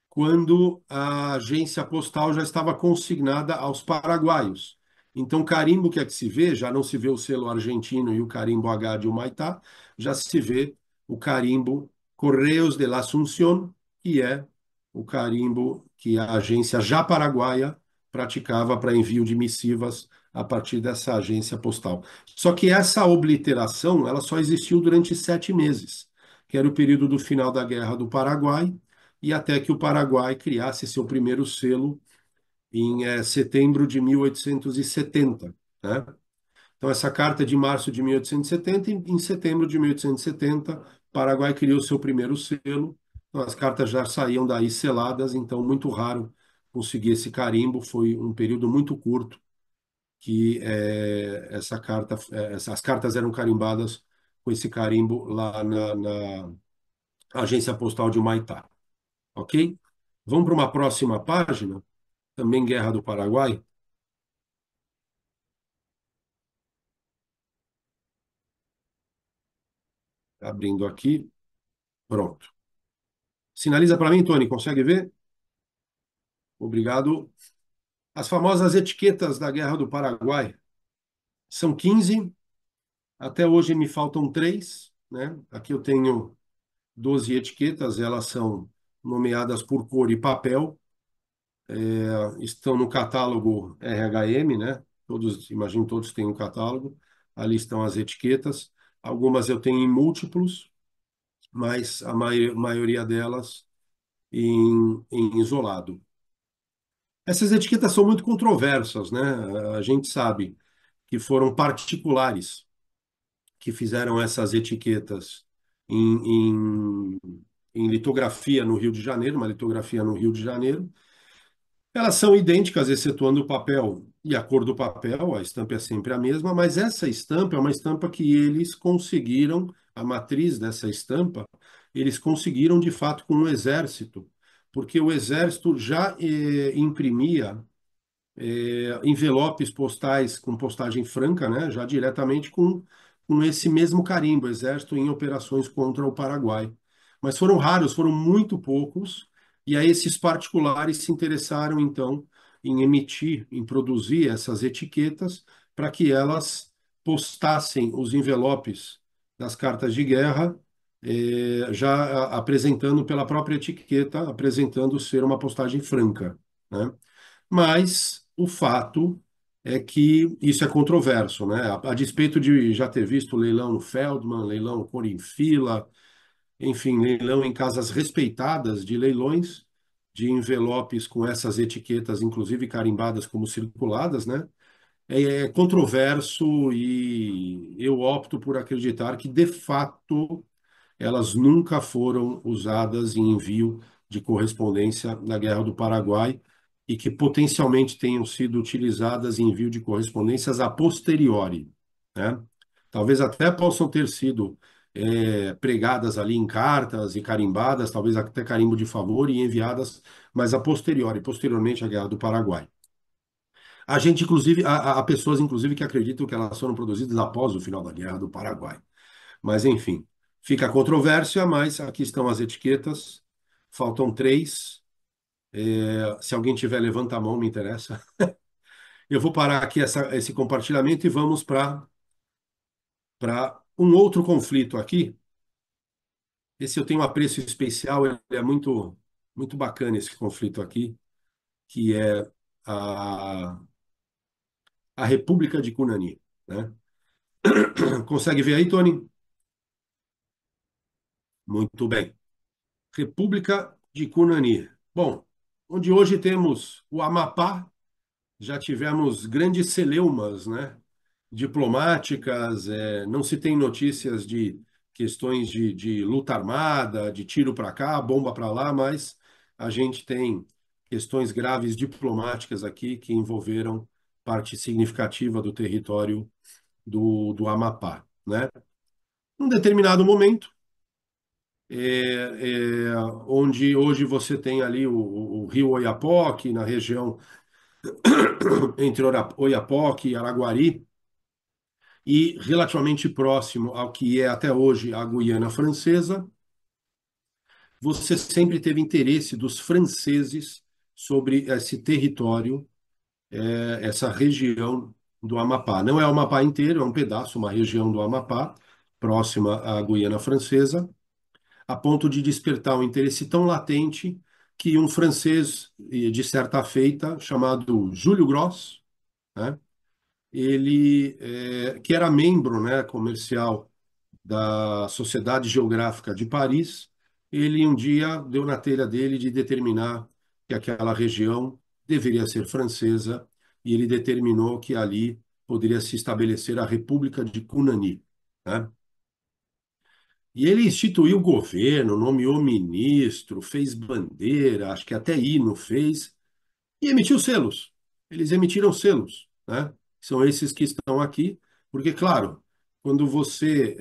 quando a agência postal já estava consignada aos paraguaios. Então, carimbo que é que se vê, já não se vê o selo argentino e o carimbo H de Humaitá, já se vê o carimbo Correios de la Asunción, que é o carimbo que a agência já paraguaia praticava para envio de missivas a partir dessa agência postal. Só que essa obliteração, ela só existiu durante 7 meses, que era o período do final da Guerra do Paraguai, e até que o Paraguai criasse seu primeiro selo em setembro de 1870, né? Então, essa carta é de março de 1870, em setembro de 1870, o Paraguai criou seu primeiro selo. Então, as cartas já saíam daí seladas, então, muito raro conseguir esse carimbo. Foi um período muito curto que essa carta, essas cartas eram carimbadas com esse carimbo lá na agência postal de Humaitá, ok? Vamos para uma próxima página, também Guerra do Paraguai. Abrindo aqui, pronto. Sinaliza para mim, Tony, consegue ver? Obrigado. As famosas etiquetas da Guerra do Paraguai são 15. Até hoje me faltam 3, né? Aqui eu tenho 12 etiquetas, elas são nomeadas por cor e papel. Estão no catálogo RHM, né? Todos, imagino todos têm um catálogo. Ali estão as etiquetas. Algumas eu tenho em múltiplos, mas a maioria delas em isolado. Essas etiquetas são muito controversas, né? A gente sabe que foram particulares que fizeram essas etiquetas em, em, em litografia no Rio de Janeiro, uma litografia no Rio de Janeiro. Elas são idênticas, excetuando o papel e a cor do papel, a estampa é sempre a mesma, mas essa estampa é uma estampa que eles conseguiram, a matriz dessa estampa, eles conseguiram de fato com o exército, porque o exército já imprimia envelopes postais com postagem franca, né, já diretamente com esse mesmo carimbo, Exército em operações contra o Paraguai. Mas foram raros, foram muito poucos, e aí esses particulares se interessaram, então, em emitir, em produzir essas etiquetas para que elas postassem os envelopes das cartas de guerra, já apresentando pela própria etiqueta, apresentando ser uma postagem franca, né? Mas o fato é que isso é controverso, né? A despeito de já ter visto leilão no Feldman, leilão Cor em Fila, enfim, leilão em casas respeitadas de leilões, de envelopes com essas etiquetas, inclusive carimbadas como circuladas, né? É controverso e eu opto por acreditar que, de fato, elas nunca foram usadas em envio de correspondência na Guerra do Paraguai e que potencialmente tenham sido utilizadas em envio de correspondências a posteriori, né? Talvez até possam ter sido pregadas ali em cartas e carimbadas, talvez até carimbo de favor e enviadas, mas a posteriori, posteriormente à Guerra do Paraguai. A gente, inclusive, há pessoas, inclusive, que acreditam que elas foram produzidas após o final da Guerra do Paraguai. Mas, enfim, fica a controvérsia, mas aqui estão as etiquetas. Faltam 3. Se alguém tiver, levanta a mão, me interessa. Eu vou parar aqui esse compartilhamento e vamos para um outro conflito aqui. Esse eu tenho um apreço especial, ele é muito, muito bacana esse conflito aqui, que é a, a República de Cunani, né? Consegue ver aí, Tony? Muito bem. República de Cunani. Bom, onde hoje temos o Amapá, já tivemos grandes celeumas, né, diplomáticas, não se tem notícias de questões de luta armada, de tiro para cá, bomba para lá, mas a gente tem questões graves diplomáticas aqui que envolveram parte significativa do território do Amapá, né? Num determinado momento, onde hoje você tem ali o rio Oiapoque, na região entre Oiapoque e Araguari, e relativamente próximo ao que é até hoje a Guiana Francesa, você sempre teve interesse dos franceses sobre esse território, essa região do Amapá. Não é o Amapá inteiro, é um pedaço, uma região do Amapá, próxima à Guiana Francesa, a ponto de despertar um interesse tão latente que um francês, de certa feita, chamado Júlio Gross, né, ele, que era membro, né, comercial da Sociedade Geográfica de Paris, ele um dia deu na telha dele de determinar que aquela região deveria ser francesa e ele determinou que ali poderia se estabelecer a República de Cunani, né? E ele instituiu o governo, nomeou ministro, fez bandeira, acho que até hino fez, e emitiu selos. Eles emitiram selos, né? São esses que estão aqui, porque, claro, quando você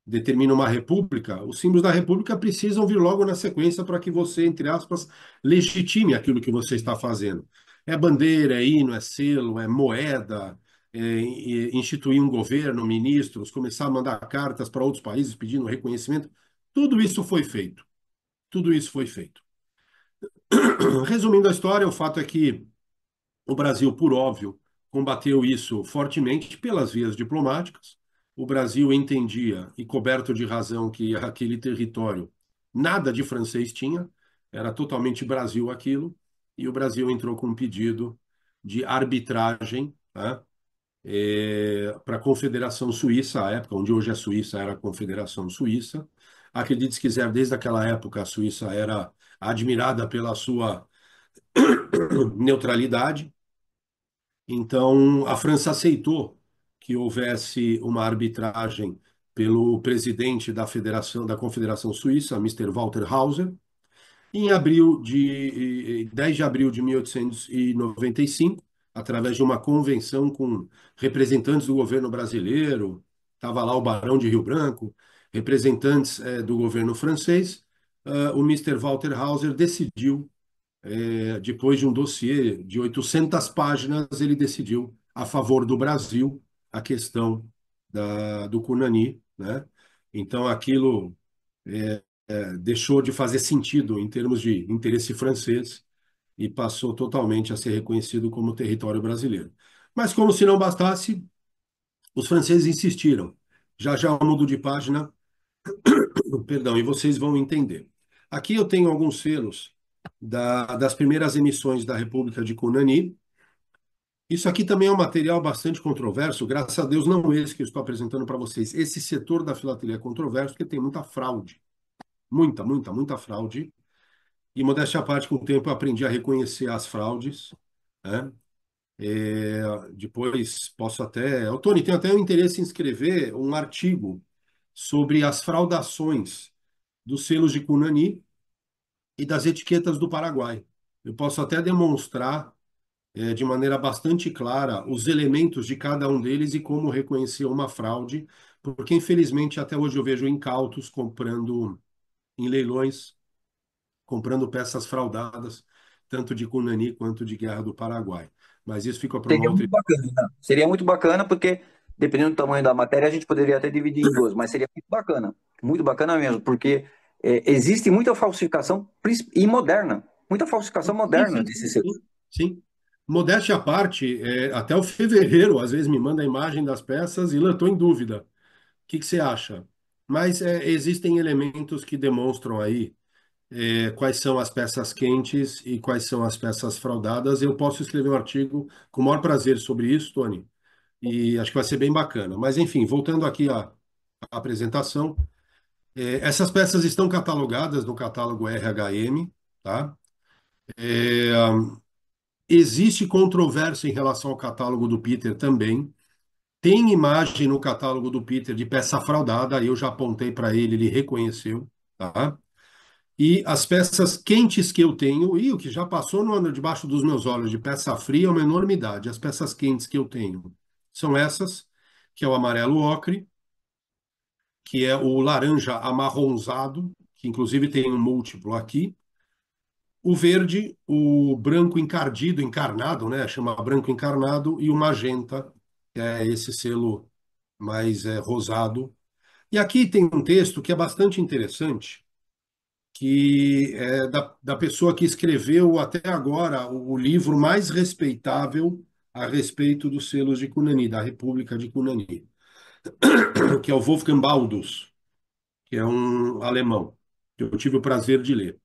determina uma república, os símbolos da república precisam vir logo na sequência para que você, entre aspas, legitime aquilo que você está fazendo. É bandeira, é hino, é selo, é moeda, instituir um governo, ministros, começar a mandar cartas para outros países pedindo reconhecimento. Tudo isso foi feito. Tudo isso foi feito. Resumindo a história, o fato é que o Brasil, por óbvio, combateu isso fortemente pelas vias diplomáticas. O Brasil entendia, e coberto de razão, que aquele território nada de francês tinha, era totalmente Brasil aquilo, e o Brasil entrou com um pedido de arbitragem, né, para a Confederação Suíça, à época, onde hoje a Suíça era a Confederação Suíça. Acredite se quiser, desde aquela época a Suíça era admirada pela sua neutralidade. Então, a França aceitou que houvesse uma arbitragem pelo presidente da Federação, da Confederação Suíça, Mister Walter Hauser, em 10 de abril de 1895, através de uma convenção com representantes do governo brasileiro, estava lá o Barão de Rio Branco, representantes do governo francês, o Mister Walter Hauser decidiu depois de um dossiê de 800 páginas, ele decidiu a favor do Brasil a questão do Cunani, né? Então, aquilo deixou de fazer sentido em termos de interesse francês e passou totalmente a ser reconhecido como território brasileiro. Mas, como se não bastasse, os franceses insistiram. Já já eu mudo de página, perdão, e vocês vão entender. Aqui eu tenho alguns selos das primeiras emissões da República de Cunani. Isso aqui também é um material bastante controverso, graças a Deus, não esse que eu estou apresentando para vocês. Esse setor da filatelia é controverso porque tem muita fraude. Muita, muita, muita fraude. E, modéstia à parte, com o tempo eu aprendi a reconhecer as fraudes, né? Depois posso até... Ô, Tony, tenho até um interesse em escrever um artigo sobre as fraudações dos selos de Cunani e das etiquetas do Paraguai. Eu posso até demonstrar de maneira bastante clara os elementos de cada um deles e como reconhecer uma fraude, porque infelizmente até hoje eu vejo incautos comprando em leilões, comprando peças fraudadas, tanto de Cunani quanto de Guerra do Paraguai. Mas isso fica para uma Seria outra. muito bacana, né? Seria muito bacana, porque dependendo do tamanho da matéria, a gente poderia até dividir em duas, mas seria muito bacana mesmo, porque existe muita falsificação e moderna, muita falsificação Sim, moderna sim, desse sim, setor. sim. Sim. Modéstia à parte, até o fevereiro, às vezes me manda a imagem das peças e eu estou em dúvida. O que você acha? Mas existem elementos que demonstram aí quais são as peças quentes e quais são as peças fraudadas. Eu posso escrever um artigo com o maior prazer sobre isso, Tony, e acho que vai ser bem bacana. Mas, enfim, voltando aqui à apresentação, essas peças estão catalogadas no catálogo RHM, tá? É, Existe controvérsia em relação ao catálogo do Peter também. Tem imagem no catálogo do Peter de peça fraudada, eu já apontei para ele, ele reconheceu, tá? E as peças quentes que eu tenho, e o que já passou no ano debaixo dos meus olhos de peça fria é uma enormidade. As peças quentes que eu tenho são essas, que é o amarelo ocre, que é o laranja amarronzado, que inclusive tem um múltiplo aqui, o verde, o branco encardido, encarnado, né? Chama branco encarnado, e o magenta, que é esse selo mais rosado. E aqui tem um texto que é bastante interessante, que é da pessoa que escreveu até agora o livro mais respeitável a respeito dos selos de Cunani, da República de Cunani, que é o Wolfgang Baldus, que é um alemão, que eu tive o prazer de ler.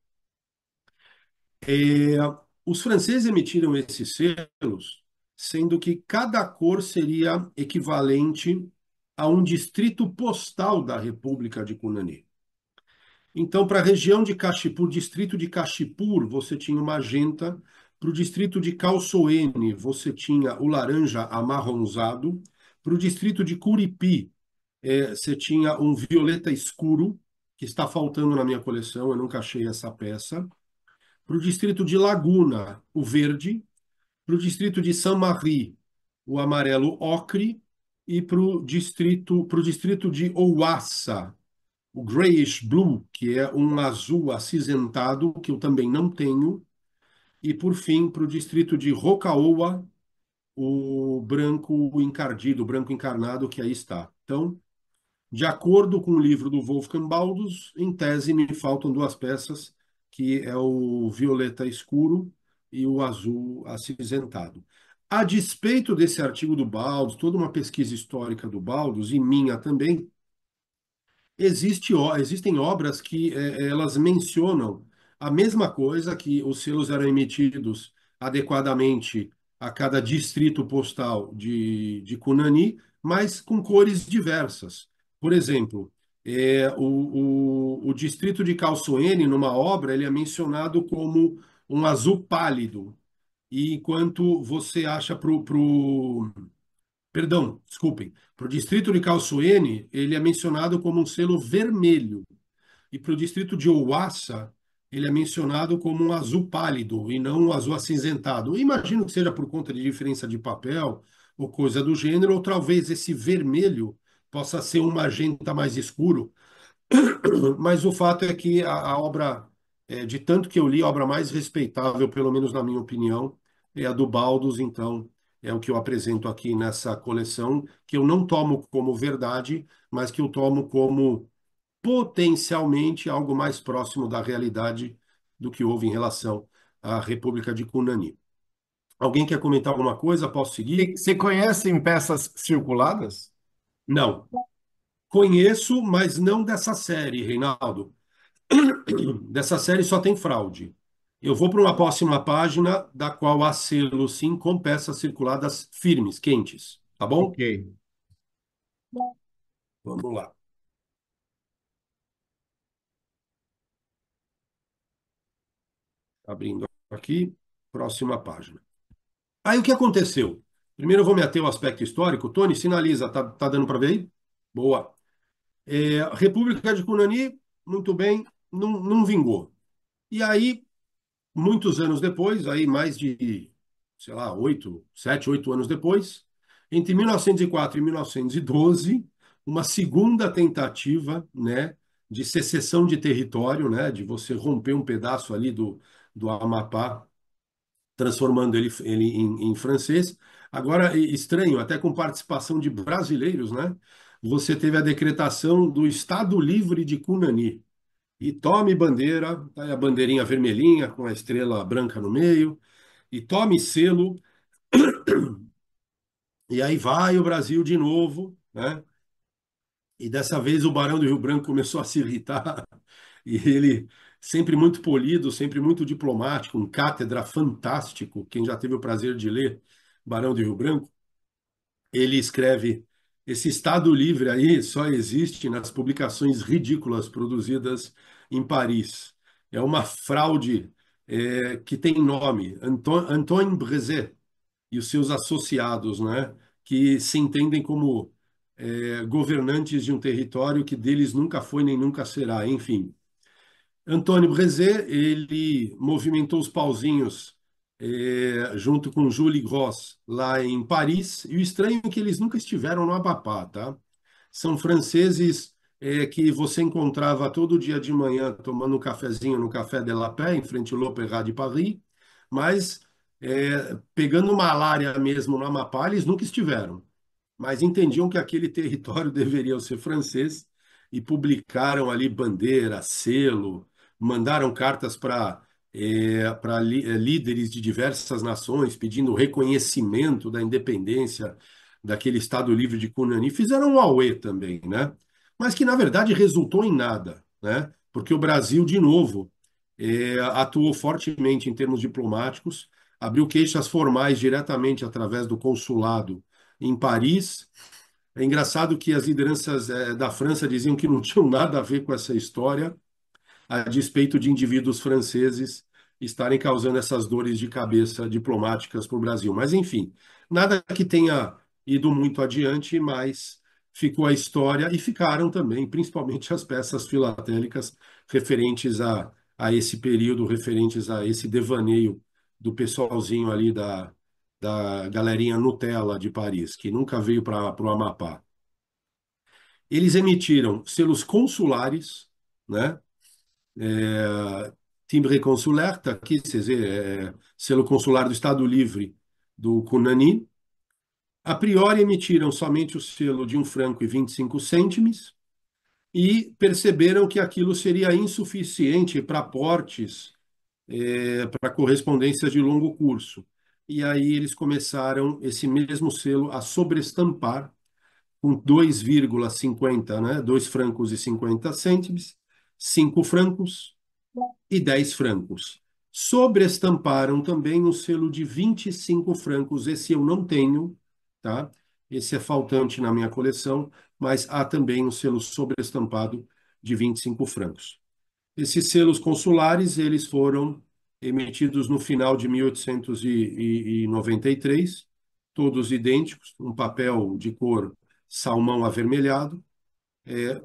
É, os franceses emitiram esses selos, sendo que cada cor seria equivalente a um distrito postal da República de Cunani. Então, para a região de Cachipur, distrito de Cachipur, você tinha o magenta. Para o distrito de Calçoene, você tinha o laranja amarronzado. Para o distrito de Curipi, você tinha um violeta escuro, que está faltando na minha coleção, eu nunca achei essa peça. Para o distrito de Laguna, o verde. Para o distrito de Saint-Marie, o amarelo ocre. E para o distrito de Ouassa, o grayish blue, que é um azul acinzentado, que eu também não tenho. E, por fim, para o distrito de Rocaoa, o branco encardido, o branco encarnado, que aí está. Então, de acordo com o livro do Wolfgang Baldus, em tese me faltam duas peças, que é o violeta escuro e o azul acinzentado. A despeito desse artigo do Baldus, toda uma pesquisa histórica do Baldus, e minha também, existem obras que elas mencionam a mesma coisa, que os selos eram emitidos adequadamente a cada distrito postal de Cunani, mas com cores diversas. Por exemplo, o distrito de Calçoene, numa obra, ele é mencionado como um azul pálido, e enquanto você acha perdão, desculpem. Para o distrito de Calçoene, ele é mencionado como um selo vermelho. E para o distrito de Ouassa, ele é mencionado como um azul pálido e não um azul acinzentado. Eu imagino que seja por conta de diferença de papel ou coisa do gênero, ou talvez esse vermelho possa ser um magenta mais escuro, mas o fato é que a obra, de tanto que eu li, a obra mais respeitável, pelo menos na minha opinião, é a do Baldus, então é o que eu apresento aqui nessa coleção, que eu não tomo como verdade, mas que eu tomo como potencialmente algo mais próximo da realidade do que houve em relação à República de Cunani. Alguém quer comentar alguma coisa? Posso seguir? Você conhece em peças circuladas? Não. Conheço, mas não dessa série, Reinaldo. Dessa série só tem fraude. Eu vou para uma próxima página, da qual há selo, sim, com peças circuladas firmes, quentes. Tá bom? Ok. Vamos lá. Abrindo aqui, próxima página. Aí o que aconteceu? Primeiro eu vou me ater ao aspecto histórico. Tony, sinaliza, tá dando para ver aí? Boa. República de Cunani, muito bem, não vingou. E aí, muitos anos depois, aí mais de, sei lá, 7, 8 anos depois, entre 1904 e 1912, uma segunda tentativa, né, de secessão de território, né, de você romper um pedaço ali do Amapá, transformando ele em francês. Agora, estranho, até com participação de brasileiros, né, você teve a decretação do Estado Livre de Cunani. E tome bandeira, tá aí a bandeirinha vermelhinha com a estrela branca no meio, e tome selo, e aí vai o Brasil de novo, né? E dessa vez o Barão do Rio Branco começou a se irritar, e ele, sempre muito polido, sempre muito diplomático, um cátedra fantástico, quem já teve o prazer de ler Barão do Rio Branco, ele escreve: esse Estado Livre aí só existe nas publicações ridículas produzidas em Paris. É uma fraude que tem nome, Antoine Brézet e os seus associados, né, que se entendem como governantes de um território que deles nunca foi nem nunca será. Enfim, Antônio Brézet, ele movimentou os pauzinhos junto com Jules Gross lá em Paris, e o estranho é que eles nunca estiveram no Amapá, tá? São franceses que você encontrava todo dia de manhã tomando um cafezinho no Café de la Paix, em frente ao l'Opéra de Paris, mas pegando malária mesmo no Amapá, eles nunca estiveram, mas entendiam que aquele território deveria ser francês e publicaram ali bandeira, selo, mandaram cartas para líderes de diversas nações pedindo reconhecimento da independência daquele Estado Livre de Cunani. Fizeram um auê também, né? Mas que na verdade resultou em nada, né? Porque o Brasil, de novo, atuou fortemente em termos diplomáticos, abriu queixas formais diretamente através do consulado em Paris. É engraçado que as lideranças da França diziam que não tinham nada a ver com essa história, a despeito de indivíduos franceses estarem causando essas dores de cabeça diplomáticas para o Brasil. Mas, enfim, nada que tenha ido muito adiante, mas ficou a história e ficaram também, principalmente as peças filatélicas referentes a esse período, referentes a esse devaneio do pessoalzinho ali da galerinha Nutella de Paris, que nunca veio para o Amapá. Eles emitiram selos consulares, né? Timbre consulaire, está aqui, quer dizer, selo consular do Estado Livre do Cunani. A priori emitiram somente o selo de 1 franco e 25 cêntimos e perceberam que aquilo seria insuficiente para portes, para correspondências de longo curso. E aí eles começaram esse mesmo selo a sobreestampar com 2,50, né? 2 francos e 50 cêntimos, 5 francos e 10 francos. Sobreestamparam também o selo de 25 francos. Esse eu não tenho, tá? Esse é faltante na minha coleção, mas há também o selo sobreestampado de 25 francos. Esses selos consulares, eles foram emitidos no final de 1893, todos idênticos, um papel de cor salmão avermelhado,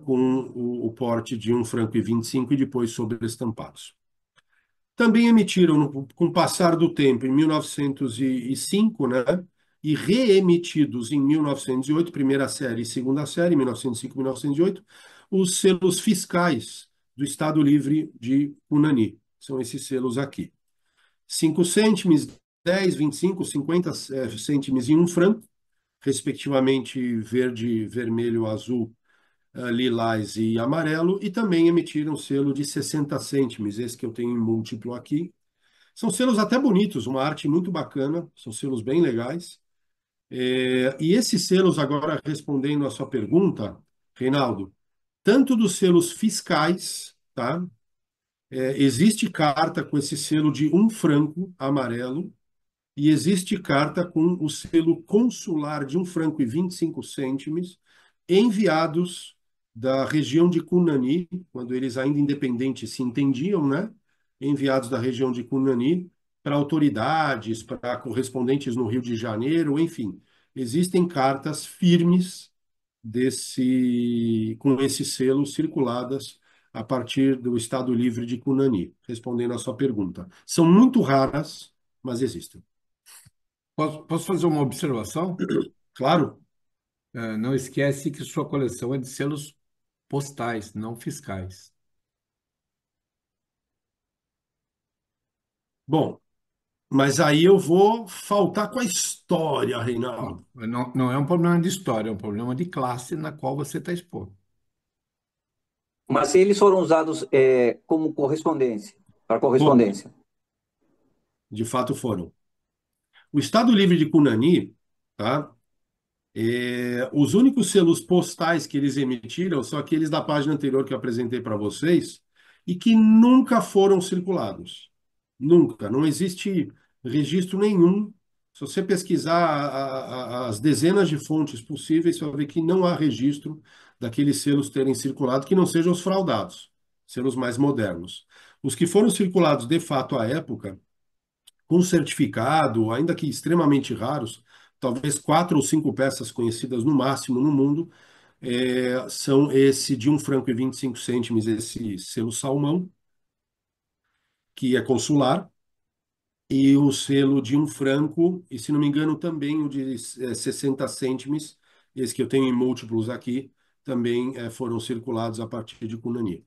com o porte de 1 franco e 25 e depois sobreestampados. Também emitiram, com o passar do tempo, em 1905, né, e reemitidos em 1908, primeira série e segunda série, 1905 e 1908, os selos fiscais do Estado Livre de Unani. São esses selos aqui. 5 cêntimos, 10, 25, 50 cêntimos e 1 franco, respectivamente verde, vermelho, azul, lilás e amarelo, e também emitiram selo de 60 cêntimos, esse que eu tenho em múltiplo aqui. São selos até bonitos, uma arte muito bacana, são selos bem legais. E esses selos, agora respondendo à sua pergunta, Reinaldo, tanto dos selos fiscais, tá? Existe carta com esse selo de 1 franco amarelo, e existe carta com o selo consular de 1 franco e 25 cêntimos, enviados da região de Cunani, quando eles ainda independentes se entendiam, né? Enviados da região de Cunani para autoridades, para correspondentes no Rio de Janeiro, enfim. Existem cartas firmes com esse selo circuladas a partir do Estado Livre de Cunani, respondendo à sua pergunta. São muito raras, mas existem. Posso fazer uma observação? Claro. Não esquece que sua coleção é de selos postais, não fiscais. Bom, mas aí eu vou faltar com a história, Reinaldo. Não, não é um problema de história, é um problema de classe na qual você está exposto. Mas se eles foram usados como correspondência, para Foram, correspondência. de fato foram. O Estado Livre de Cunani, tá? Os únicos selos postais que eles emitiram são aqueles da página anterior que eu apresentei para vocês e que nunca foram circulados. Nunca. Não existe registro nenhum. Se você pesquisar as dezenas de fontes possíveis, você vai ver que não há registro daqueles selos terem circulado que não sejam os fraudados, selos mais modernos. Os que foram circulados de fato à época, com certificado, ainda que extremamente raros, talvez 4 ou 5 peças conhecidas no máximo no mundo, são esse de 1 franco e 25 cêntimos, esse selo salmão, que é consular, e o selo de 1 franco, e se não me engano também o de 60 cêntimos, esse que eu tenho em múltiplos aqui, também foram circulados a partir de Cunani.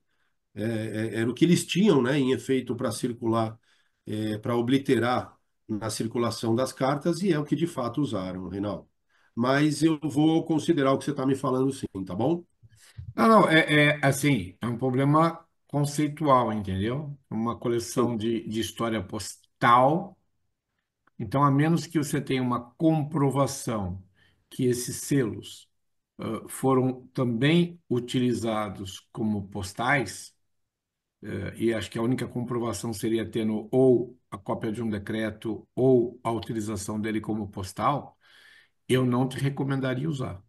Era o que eles tinham, né, em efeito, para circular, para obliterar na circulação das cartas, e é o que de fato usaram, Reinaldo. Mas eu vou considerar o que você está me falando, sim, tá bom? Não, não, assim, é um problema conceitual, entendeu? Uma coleção Sim. de história postal. Então, a menos que você tenha uma comprovação que esses selos foram também utilizados como postais, e acho que a única comprovação seria tendo ou a cópia de um decreto ou a utilização dele como postal, eu não te recomendaria usar.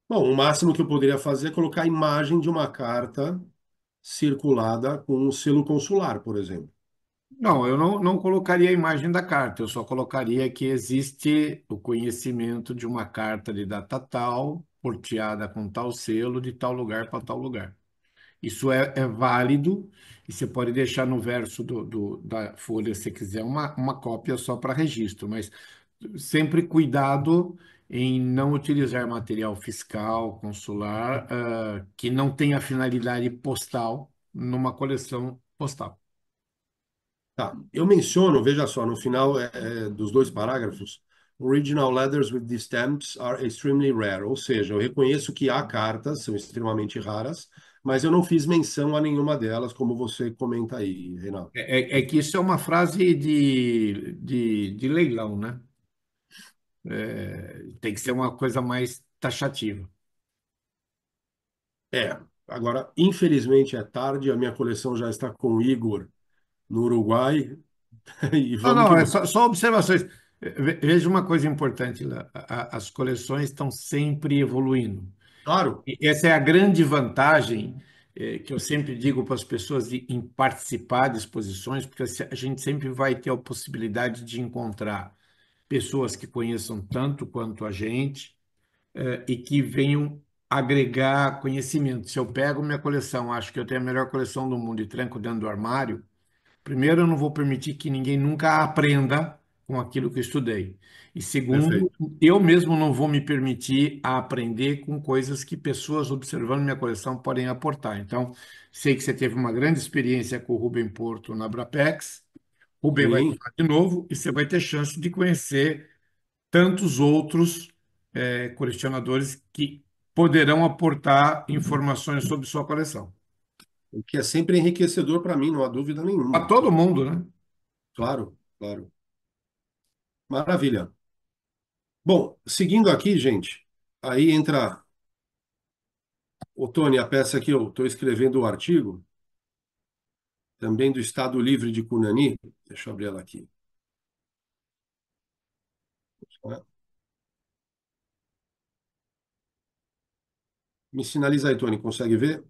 Bom, o máximo que eu poderia fazer é colocar a imagem de uma carta circulada com um selo consular, por exemplo. Não, eu não colocaria a imagem da carta, eu só colocaria que existe o conhecimento de uma carta de data tal, porteada com tal selo, de tal lugar para tal lugar. Isso é válido e você pode deixar no verso da folha, se quiser, uma cópia só para registro, mas sempre cuidado em não utilizar material fiscal, consular, que não tenha finalidade postal numa coleção postal. Tá. Eu menciono, veja só, no final dos dois parágrafos, original letters with these stamps are extremely rare. Ou seja, eu reconheço que há cartas, são extremamente raras, mas eu não fiz menção a nenhuma delas, como você comenta aí, Reinaldo. É que isso é uma frase de leilão, né? Tem que ser uma coisa mais taxativa. É. Agora, infelizmente é tarde, a minha coleção já está com o Igor no Uruguai, e Não, vamos que não, é vamos. só observações. Veja uma coisa importante lá. As coleções estão sempre evoluindo. Claro, E essa é a grande vantagem que eu sempre digo para as pessoas em participar de exposições, porque a gente sempre vai ter a possibilidade de encontrar pessoas que conheçam tanto quanto a gente, e que venham agregar conhecimento. Se eu pego minha coleção, acho que eu tenho a melhor coleção do mundo e tranco dentro do armário, primeiro, eu não vou permitir que ninguém nunca aprenda com aquilo que eu estudei. E segundo, perfeito. eu mesmo não vou me permitir a aprender com coisas que pessoas observando minha coleção podem aportar. Então, sei que você teve uma grande experiência com o Rubem Porto na Brapex. Rubem vai Sim. falar de novo e você vai ter chance de conhecer tantos outros colecionadores que poderão aportar informações sobre sua coleção. O que é sempre enriquecedor para mim, não há dúvida Para nenhuma. todo mundo, né? Claro, claro. Maravilha. Bom, seguindo aqui, gente, aí entra, ô Tony, a peça que eu estou escrevendo o artigo, também do Estado Livre de Cunani. Deixa eu abrir ela aqui. Me sinaliza aí, Tony, consegue ver?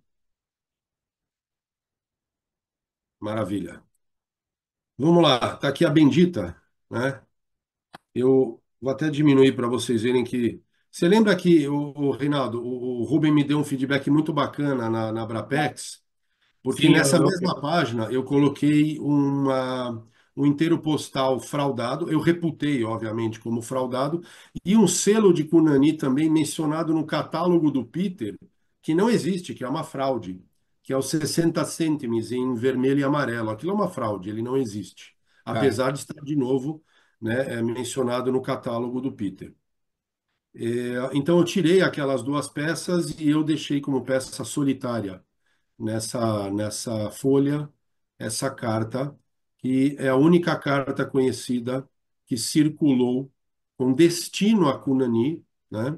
Maravilha. Vamos lá, tá aqui a bendita, né? Eu vou até diminuir para vocês verem que. Você lembra que, o Reinaldo, o Rubem me deu um feedback muito bacana na Brapex? Porque Sim, nessa mesma página eu coloquei um inteiro postal fraudado, eu reputei, obviamente, como fraudado, e um selo de Cunani também mencionado no catálogo do Peter, que não existe, que é uma fraude, que é o 60 cêntimos em vermelho e amarelo. Aquilo é uma fraude, ele não existe, tá. apesar de estar de novo, né, mencionado no catálogo do Peter. Então eu tirei aquelas duas peças e eu deixei como peça solitária nessa folha essa carta, que é a única carta conhecida que circulou com destino a Cunani, né?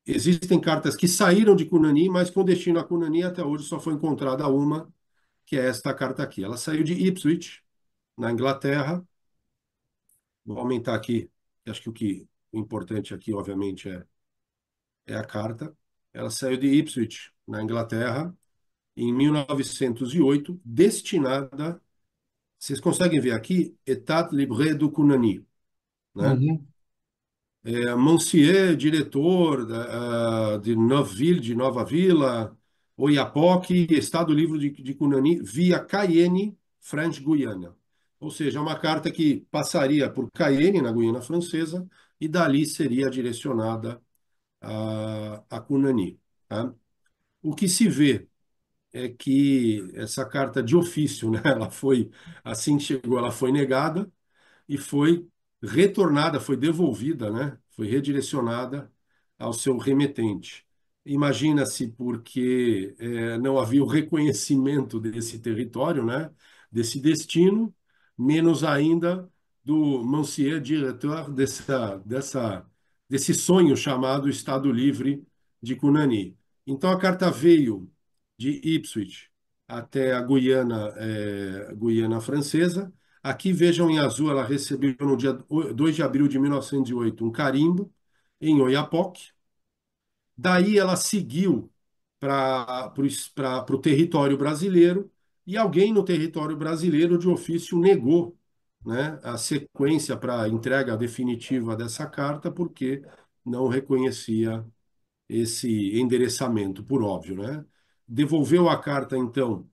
Existem cartas que saíram de Cunani, mas com destino a Cunani até hoje só foi encontrada uma, que é esta carta aqui. Ela saiu de Ipswich, na Inglaterra. Vou aumentar aqui, acho que o importante aqui, obviamente, é a carta. Ela saiu de Ipswich, na Inglaterra, em 1908, destinada. Vocês conseguem ver aqui, État libre du Cunani, né? Uhum. Monsieur, diretor de Neuville, de Nova Vila, Oiapoque, Estado Livre de Cunani, via Cayenne, French Guiana. Ou seja, é uma carta que passaria por Cayenne, na Guiana Francesa, e dali seria direcionada a Cunani. Tá? O que se vê é que essa carta de ofício, né, ela foi, assim que chegou, ela foi negada e foi retornada, foi devolvida, né, foi redirecionada ao seu remetente. Imagina-se porque não havia o reconhecimento desse território, né, desse destino, menos ainda do Monsieur Diretor desse sonho chamado Estado Livre de Cunani. Então a carta veio de Ipswich até a Guiana Francesa. Aqui vejam em azul, ela recebeu no dia 2 de abril de 1908 um carimbo em Oiapoque. Daí ela seguiu para o território brasileiro e alguém no território brasileiro de ofício negou, né, a sequência para a entrega definitiva dessa carta porque não reconhecia esse endereçamento, por óbvio, né? Devolveu a carta, então,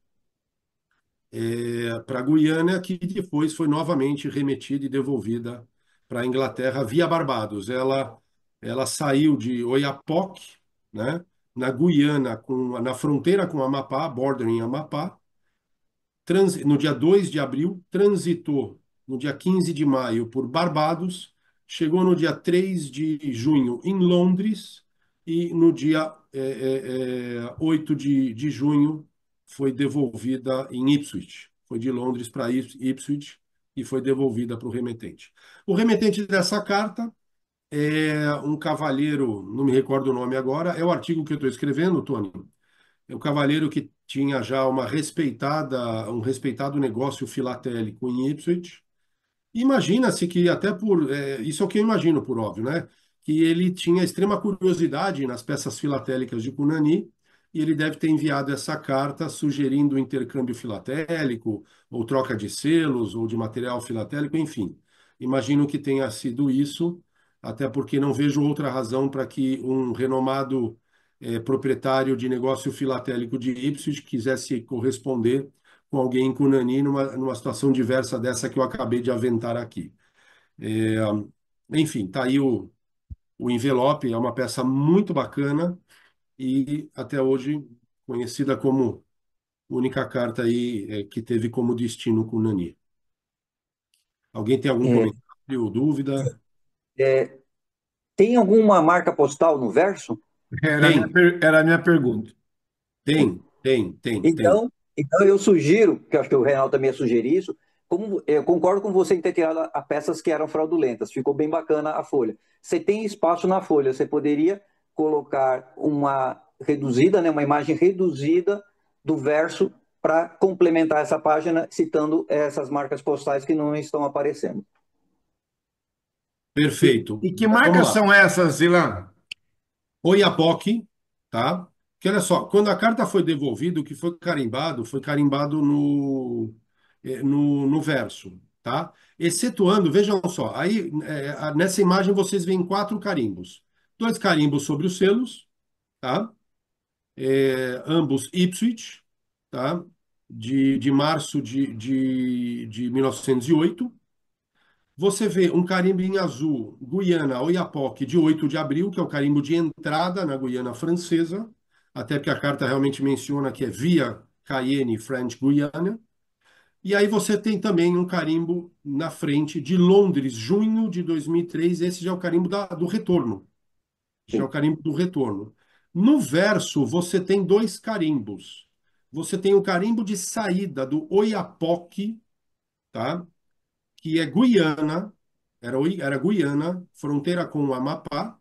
para a Guiana, que depois foi novamente remetida e devolvida para a Inglaterra via Barbados. Ela saiu de Oiapoque, né, na Guiana, na fronteira com Amapá, bordering Amapá, no dia 2 de abril, transitou no dia 15 de maio por Barbados, chegou no dia 3 de junho em Londres e no dia 8 de junho foi devolvida em Ipswich. Foi de Londres para Ipswich e foi devolvida para o remetente. O remetente dessa carta é um cavalheiro, não me recordo o nome agora, é o artigo que eu estou escrevendo, Tony. É o cavalheiro que tinha já um respeitado negócio filatélico em Ipswich. Imagina-se que até isso é o que eu imagino, por óbvio, né? Que ele tinha extrema curiosidade nas peças filatélicas de Cunani e ele deve ter enviado essa carta sugerindo o intercâmbio filatélico, ou troca de selos, ou de material filatélico, enfim. Imagino que tenha sido isso, até porque não vejo outra razão para que um renomado proprietário de negócio filatélico de Ipswich quisesse corresponder com alguém em Cunani numa situação diversa dessa que eu acabei de aventar aqui. É, Enfim, tá aí o envelope, é uma peça muito bacana e até hoje conhecida como única carta aí que teve como destino Cunani. Alguém tem algum É, comentário, dúvida? é, tem alguma marca postal no verso? Tem, Era a minha pergunta. tem. Então eu sugiro, que eu acho que o Reinaldo também ia sugerir isso, como eu concordo com você em ter tirado a peças que eram fraudulentas, ficou bem bacana a folha. Você tem espaço na folha, você poderia colocar uma reduzida, né, uma imagem reduzida do verso para complementar essa página, citando essas marcas postais que não estão aparecendo. Perfeito. E que Então, vamos marcas lá. são essas, Ilan? Oiapoque, tá? Que olha só, quando a carta foi devolvida, o que foi carimbado no verso, tá? Excetuando, vejam só, aí nessa imagem vocês veem 4 carimbos. 2 carimbos sobre os selos, tá? Ambos Ipswich, tá? De março de 1908. Você vê um carimbo em azul, Guiana, Oiapoque, de 8 de abril, que é o carimbo de entrada na Guiana Francesa, até que a carta realmente menciona que é via Cayenne, French Guiana. E aí você tem também um carimbo na frente de Londres, junho de 2003. Esse já é o carimbo do retorno. Já é o Sim. carimbo do retorno. No verso, você tem 2 carimbos. Você tem o carimbo de saída do Oiapoque, tá? Que é Guiana, era Guiana, fronteira com o Amapá,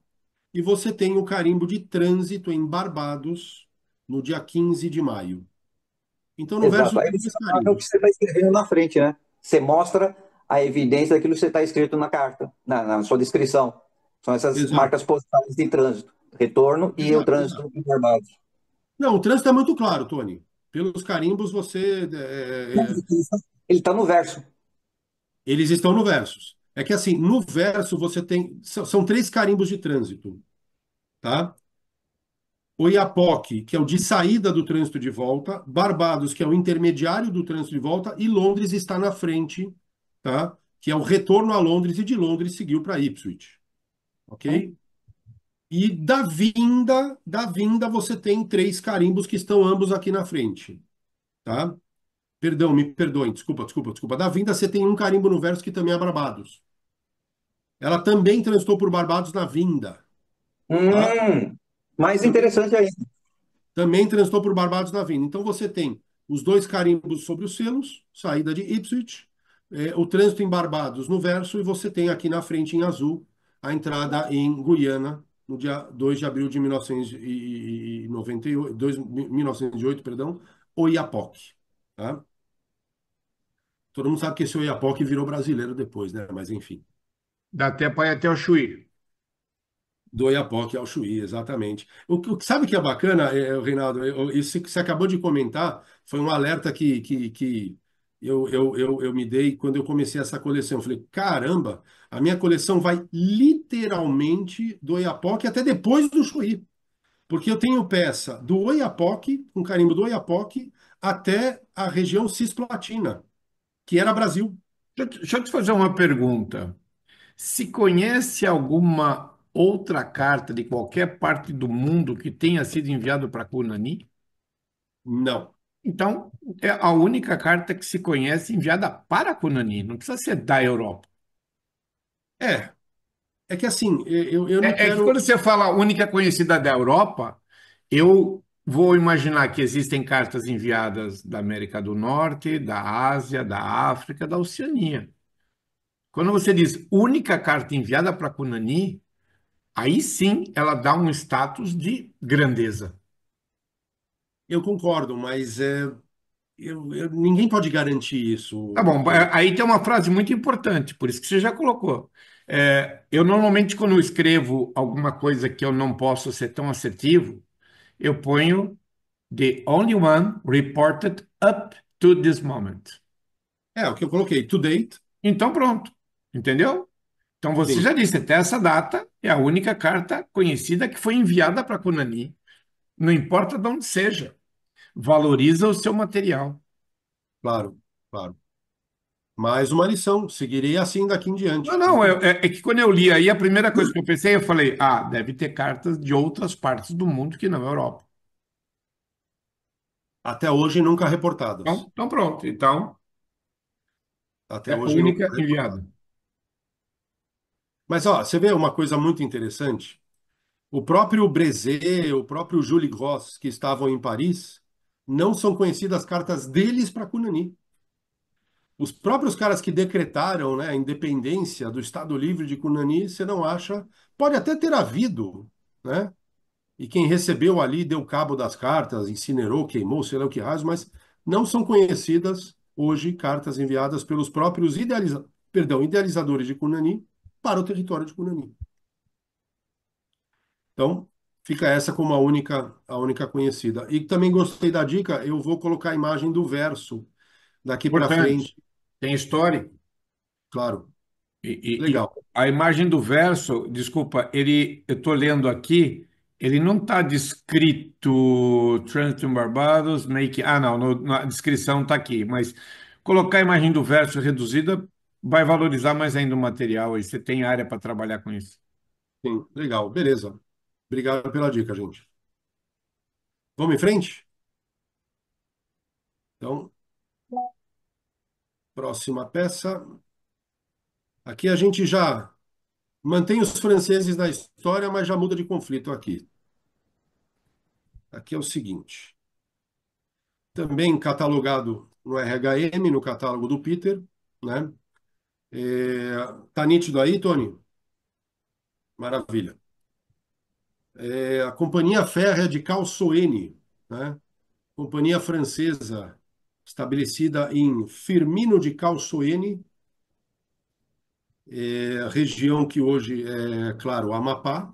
e você tem o carimbo de trânsito em Barbados no dia 15 de maio. Então, no verso Exato. Aí tem você dois apaga o que carimbos. você está escrevendo na frente, né? Você mostra a evidência daquilo que você está escrito na carta, na sua descrição. São essas Exato, marcas postais de trânsito, retorno e o exato, exato. trânsito em Barbados. Não, o trânsito é muito claro, Tony. Pelos carimbos, Ele está no verso. eles estão no versos. É que assim, no verso você tem. São 3 carimbos de trânsito, tá? Oiapoque, que é o de saída do trânsito de volta, Barbados, que é o intermediário do trânsito de volta, e Londres está na frente, tá? Que é o retorno a Londres, e de Londres seguiu para Ipswich, ok? E da vinda você tem 3 carimbos que estão ambos aqui na frente, tá? Perdão, me perdoem, desculpa. Da vinda você tem um carimbo no verso que também é Barbados. Ela também transitou por Barbados na vinda, tá? Hum, Mais Também, interessante ainda. também transitou por Barbados na vinda. Então você tem os dois carimbos sobre os selos, saída de Ipswich, o trânsito em Barbados no verso, e você tem aqui na frente em azul a entrada em Guiana, no dia 2 de abril de 1998, 1908, perdão, Oiapoque. Tá? Todo mundo sabe que esse Oiapoque virou brasileiro depois, né? Mas enfim. Dá até para ir até o Chuí. Do Oiapoque ao Chuí, exatamente. Sabe o que é bacana, Reinaldo? Isso que você acabou de comentar foi um alerta que eu me dei quando eu comecei essa coleção. Eu falei, caramba, a minha coleção vai literalmente do Oiapoque até depois do Chuí. Porque eu tenho peça do Oiapoque, com carimbo do Oiapoque, até a região cisplatina, que era Brasil. Deixa eu te fazer uma pergunta. Se conhece alguma outra carta de qualquer parte do mundo que tenha sido enviado para Cunani? Não. Então, é a única carta que se conhece enviada para Cunani, não precisa ser da Europa. É, é que assim, eu não É que quero. quando você fala única conhecida da Europa, eu vou imaginar que existem cartas enviadas da América do Norte, da Ásia, da África, da Oceania. Quando você diz única carta enviada para Cunani, aí sim ela dá um status de grandeza. Eu concordo, mas ninguém pode garantir Tá isso, bom, Tony. aí tem uma frase muito importante, por isso que você já colocou. Eu normalmente, quando eu escrevo alguma coisa que eu não posso ser tão assertivo, eu ponho the only one reported up to this moment. É, o que eu coloquei, to date, Então, pronto, entendeu? Então, você sim, já disse, até essa data é a única carta conhecida que foi enviada para Conani. Não importa de onde seja, valoriza o seu material. claro, claro. Mais uma lição, seguirei assim daqui em Não, diante. não, Muito bom. é que quando eu li aí, a primeira coisa que eu pensei, eu falei, deve ter cartas de outras partes do mundo que não a Europa. Até hoje nunca reportadas. Então pronto. Então, Até é a hoje nunca única reportadas. enviada. Mas, ó, você vê uma coisa muito interessante? O próprio Brezé, o próprio Jules Gross, que estavam em Paris, não são conhecidas cartas deles para Cunani. Os próprios caras que decretaram, né, a independência do Estado Livre de Cunani, você não acha. Pode até ter havido, né? E quem recebeu ali deu cabo das cartas, incinerou, queimou, sei lá o que raios, mas não são conhecidas hoje cartas enviadas pelos próprios idealizadores de Cunani para o território de Cunani. Então, fica essa como a única conhecida. E também gostei da dica, eu vou colocar a imagem do verso daqui para Importante. frente, Tem história. claro. E Legal. a imagem do verso, desculpa, eu estou lendo aqui, ele não está descrito Transition Barbados, make. Não, na descrição está aqui, mas colocar a imagem do verso reduzida vai valorizar mais ainda o material, e você tem área para trabalhar com isso. Sim, legal. Beleza. Obrigado pela dica, gente. Vamos em frente? Então, próxima peça. Aqui a gente já mantém os franceses na história, mas já muda de conflito aqui. Aqui é o seguinte. Também catalogado no RHM, no catálogo do Peter, né? Tá nítido aí, Tony? Maravilha. A Companhia Férrea de Calçoene, né? Companhia francesa estabelecida em Firmino de Calçoene, região que hoje é, claro, Amapá.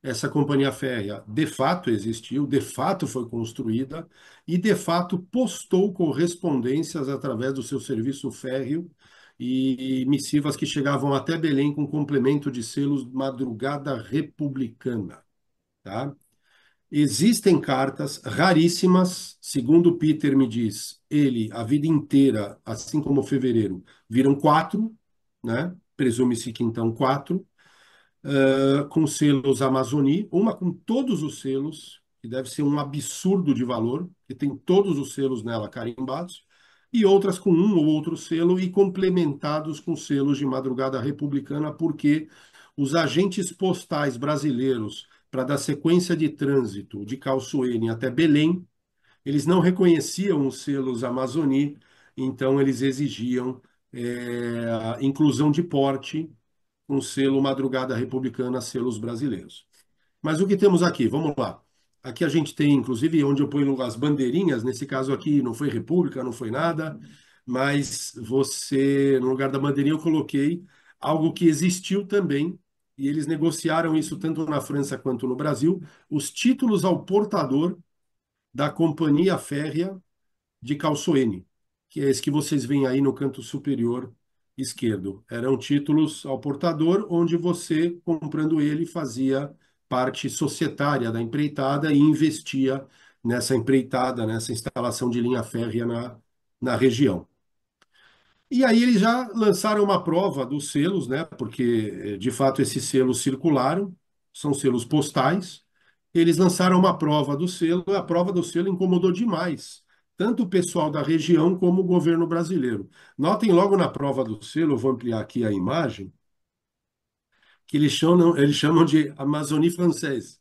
Essa companhia férrea de fato existiu, de fato foi construída e de fato postou correspondências através do seu serviço férreo e missivas que chegavam até Belém com complemento de selos Madrugada Republicana, tá? Existem cartas raríssimas, segundo Peter me diz, ele a vida inteira, assim como fevereiro, viram quatro, né? Presume-se que então quatro com selos Amazoni, uma com todos os selos, que deve ser um absurdo de valor, que tem todos os selos nela carimbados, e outras com um ou outro selo e complementados com selos de madrugada republicana, porque os agentes postais brasileiros para dar sequência de trânsito de Calçoene até Belém, eles não reconheciam os selos Amazoni, então eles exigiam a inclusão de porte com selo Madrugada Republicana, selos brasileiros. Mas o que temos aqui? Vamos lá. Aqui a gente tem, inclusive, onde eu ponho as bandeirinhas, nesse caso aqui não foi República, não foi nada, mas você, no lugar da bandeirinha, eu coloquei algo que existiu também, e eles negociaram isso tanto na França quanto no Brasil, os títulos ao portador da Companhia Férrea de Calçoene, que é esse que vocês veem aí no canto superior esquerdo. Eram títulos ao portador, onde você, comprando ele, fazia parte societária da empreitada e investia nessa empreitada, nessa instalação de linha férrea na região. E aí eles já lançaram uma prova dos selos, né? Porque de fato esses selos circularam, são selos postais. Eles lançaram uma prova do selo, e a prova do selo incomodou demais, tanto o pessoal da região como o governo brasileiro. Notem logo na prova do selo, eu vou ampliar aqui a imagem, que eles chamam de Amazonie Française.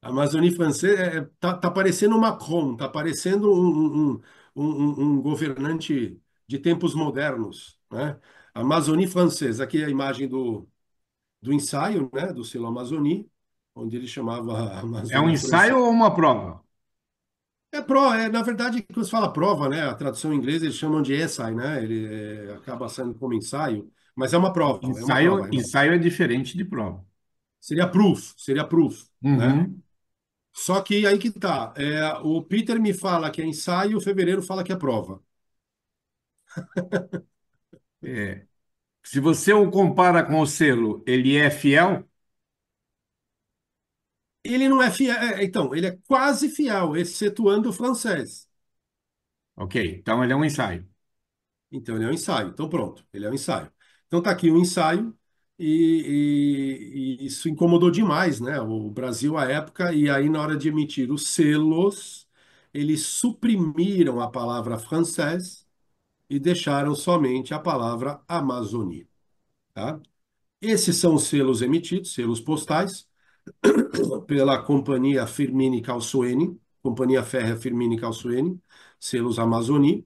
Amazonie Française tá parecendo Macron, tá parecendo um governante de tempos modernos, né? Amazonie Française, aqui é a imagem do ensaio, né, do selo Amazonie, onde ele chamava É um Amazonie ensaio Française. ou uma prova? Na verdade, quando se fala prova, né, a tradução em inglês eles chamam de essay, né? Ele acaba sendo como ensaio, mas é uma prova, é uma prova. Ensaio é diferente de prova. Seria proof, né? Uhum. Só que aí que tá. O Peter me fala que é ensaio, o Fevereiro fala que é prova. É. Se você o compara com o selo, ele é fiel? Ele não é fiel. Então, ele é quase fiel, excetuando o francês. Ok, então ele é um ensaio. Então, ele é um ensaio. Então, pronto, ele é um ensaio. Então, tá aqui um ensaio, e isso incomodou demais, né? O Brasil à época, e aí, na hora de emitir os selos, eles suprimiram a palavra francês e deixaram somente a palavra Amazonie, tá? Esses são os selos emitidos, selos postais, pela Companhia Firmini Calçoene, Companhia Férrea Firmini Calçoene, selos Amazoni,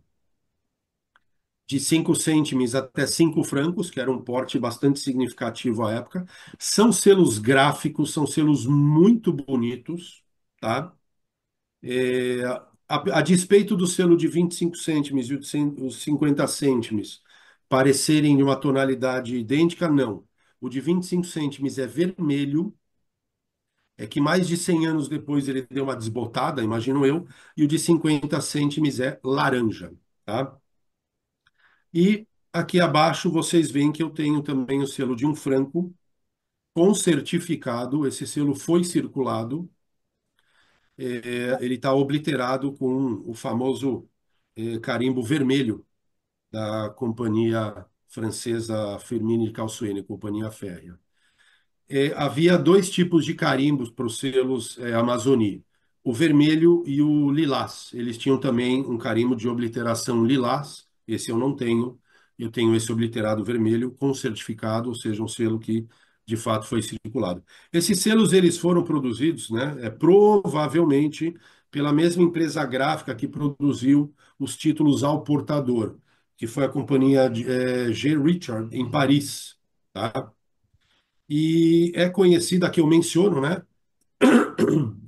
de 5 cêntimos até 5 francos, que era um porte bastante significativo à época. São selos gráficos, são selos muito bonitos, tá? É, a despeito do selo de 25 cêntimos e os 50 cêntimos parecerem de uma tonalidade idêntica, não. O de 25 cêntimos é vermelho, é que mais de 100 anos depois ele deu uma desbotada, imagino eu, e o de 50 cêntimos é laranja, tá? E aqui abaixo vocês veem que eu tenho também o selo de um franco com certificado, esse selo foi circulado, ele está obliterado com o famoso carimbo vermelho da companhia francesa Firmini Calçoene, Companhia Férrea. Havia dois tipos de carimbos para os selos Amazoni, o vermelho e o lilás. Eles tinham também um carimbo de obliteração lilás, esse eu não tenho, eu tenho esse obliterado vermelho com certificado, ou seja, um selo que de fato foi circulado. Esses selos eles foram produzidos, né, provavelmente pela mesma empresa gráfica que produziu os títulos ao portador, que foi a companhia G. Richard, em Paris, tá? E é conhecida que eu menciono, né?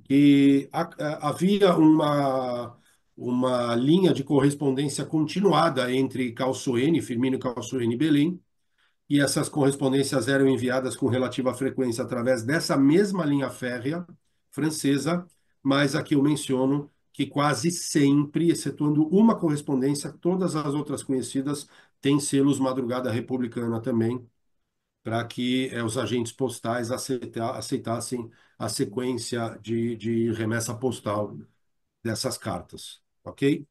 Que havia uma linha de correspondência continuada entre Calçoene, Firmino Calçoene e Belém, e essas correspondências eram enviadas com relativa frequência através dessa mesma linha férrea francesa, mas aqui eu menciono que quase sempre, excetuando uma correspondência, todas as outras conhecidas têm selos Madrugada Republicana também, para que os agentes postais aceitassem a sequência de remessa postal dessas cartas, ok?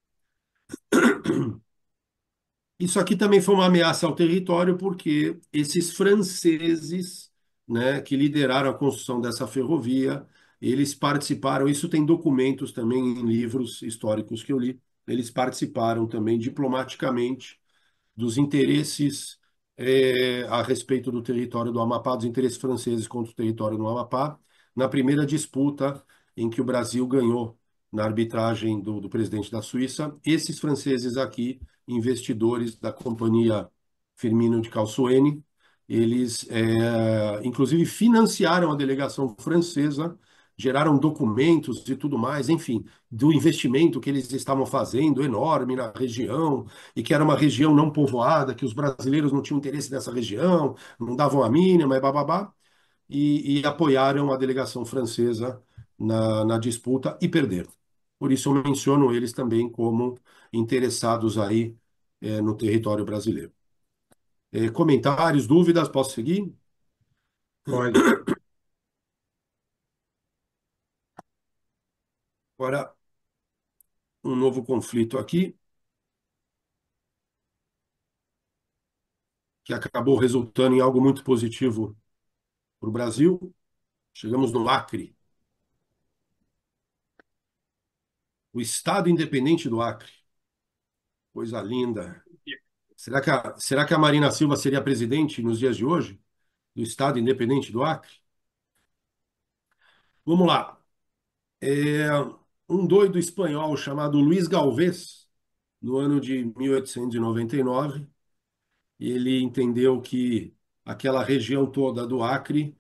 Isso aqui também foi uma ameaça ao território, porque esses franceses, né, que lideraram a construção dessa ferrovia, eles participaram, isso tem documentos também em livros históricos que eu li, eles participaram também diplomaticamente dos interesses a respeito do território do Amapá, dos interesses franceses contra o território do Amapá, na primeira disputa em que o Brasil ganhou na arbitragem do presidente da Suíça. Esses franceses aqui, investidores da companhia Firmino de Calçoene, eles, inclusive, financiaram a delegação francesa, geraram documentos e tudo mais, enfim, do investimento que eles estavam fazendo enorme na região, e que era uma região não povoada, que os brasileiros não tinham interesse nessa região, não davam a mínima, e bababá, e apoiaram a delegação francesa na disputa e perderam. Por isso eu menciono eles também como interessados aí no território brasileiro. Comentários, dúvidas, posso seguir? Pode. Agora, um novo conflito aqui, que acabou resultando em algo muito positivo para o Brasil. Chegamos no Acre, o Estado Independente do Acre. Coisa linda. Será que a Marina Silva seria presidente nos dias de hoje do Estado Independente do Acre? Vamos lá. É, um doido espanhol chamado Luís Galvez, no ano de 1899, ele entendeu que aquela região toda do Acre,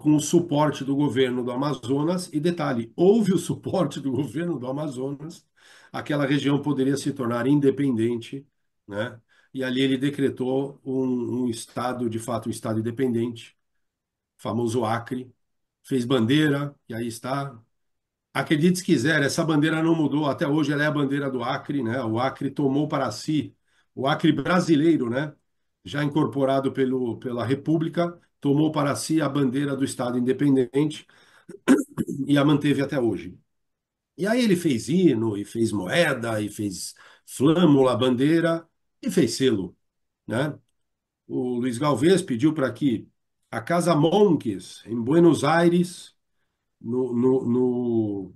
com o suporte do governo do Amazonas, e detalhe, houve o suporte do governo do Amazonas, aquela região poderia se tornar independente, né? E ali ele decretou um estado, de fato, um estado independente, famoso Acre, fez bandeira, e aí está. Acredite se quiser, essa bandeira não mudou, até hoje ela é a bandeira do Acre, né? O Acre tomou para si, o Acre brasileiro, né? Já incorporado pela República, tomou para si a bandeira do Estado independente e a manteve até hoje. E aí ele fez hino, e fez moeda, e fez flâmula, bandeira, e fez selo, né? O Luiz Galvez pediu para que a Casa Monques, em Buenos Aires, no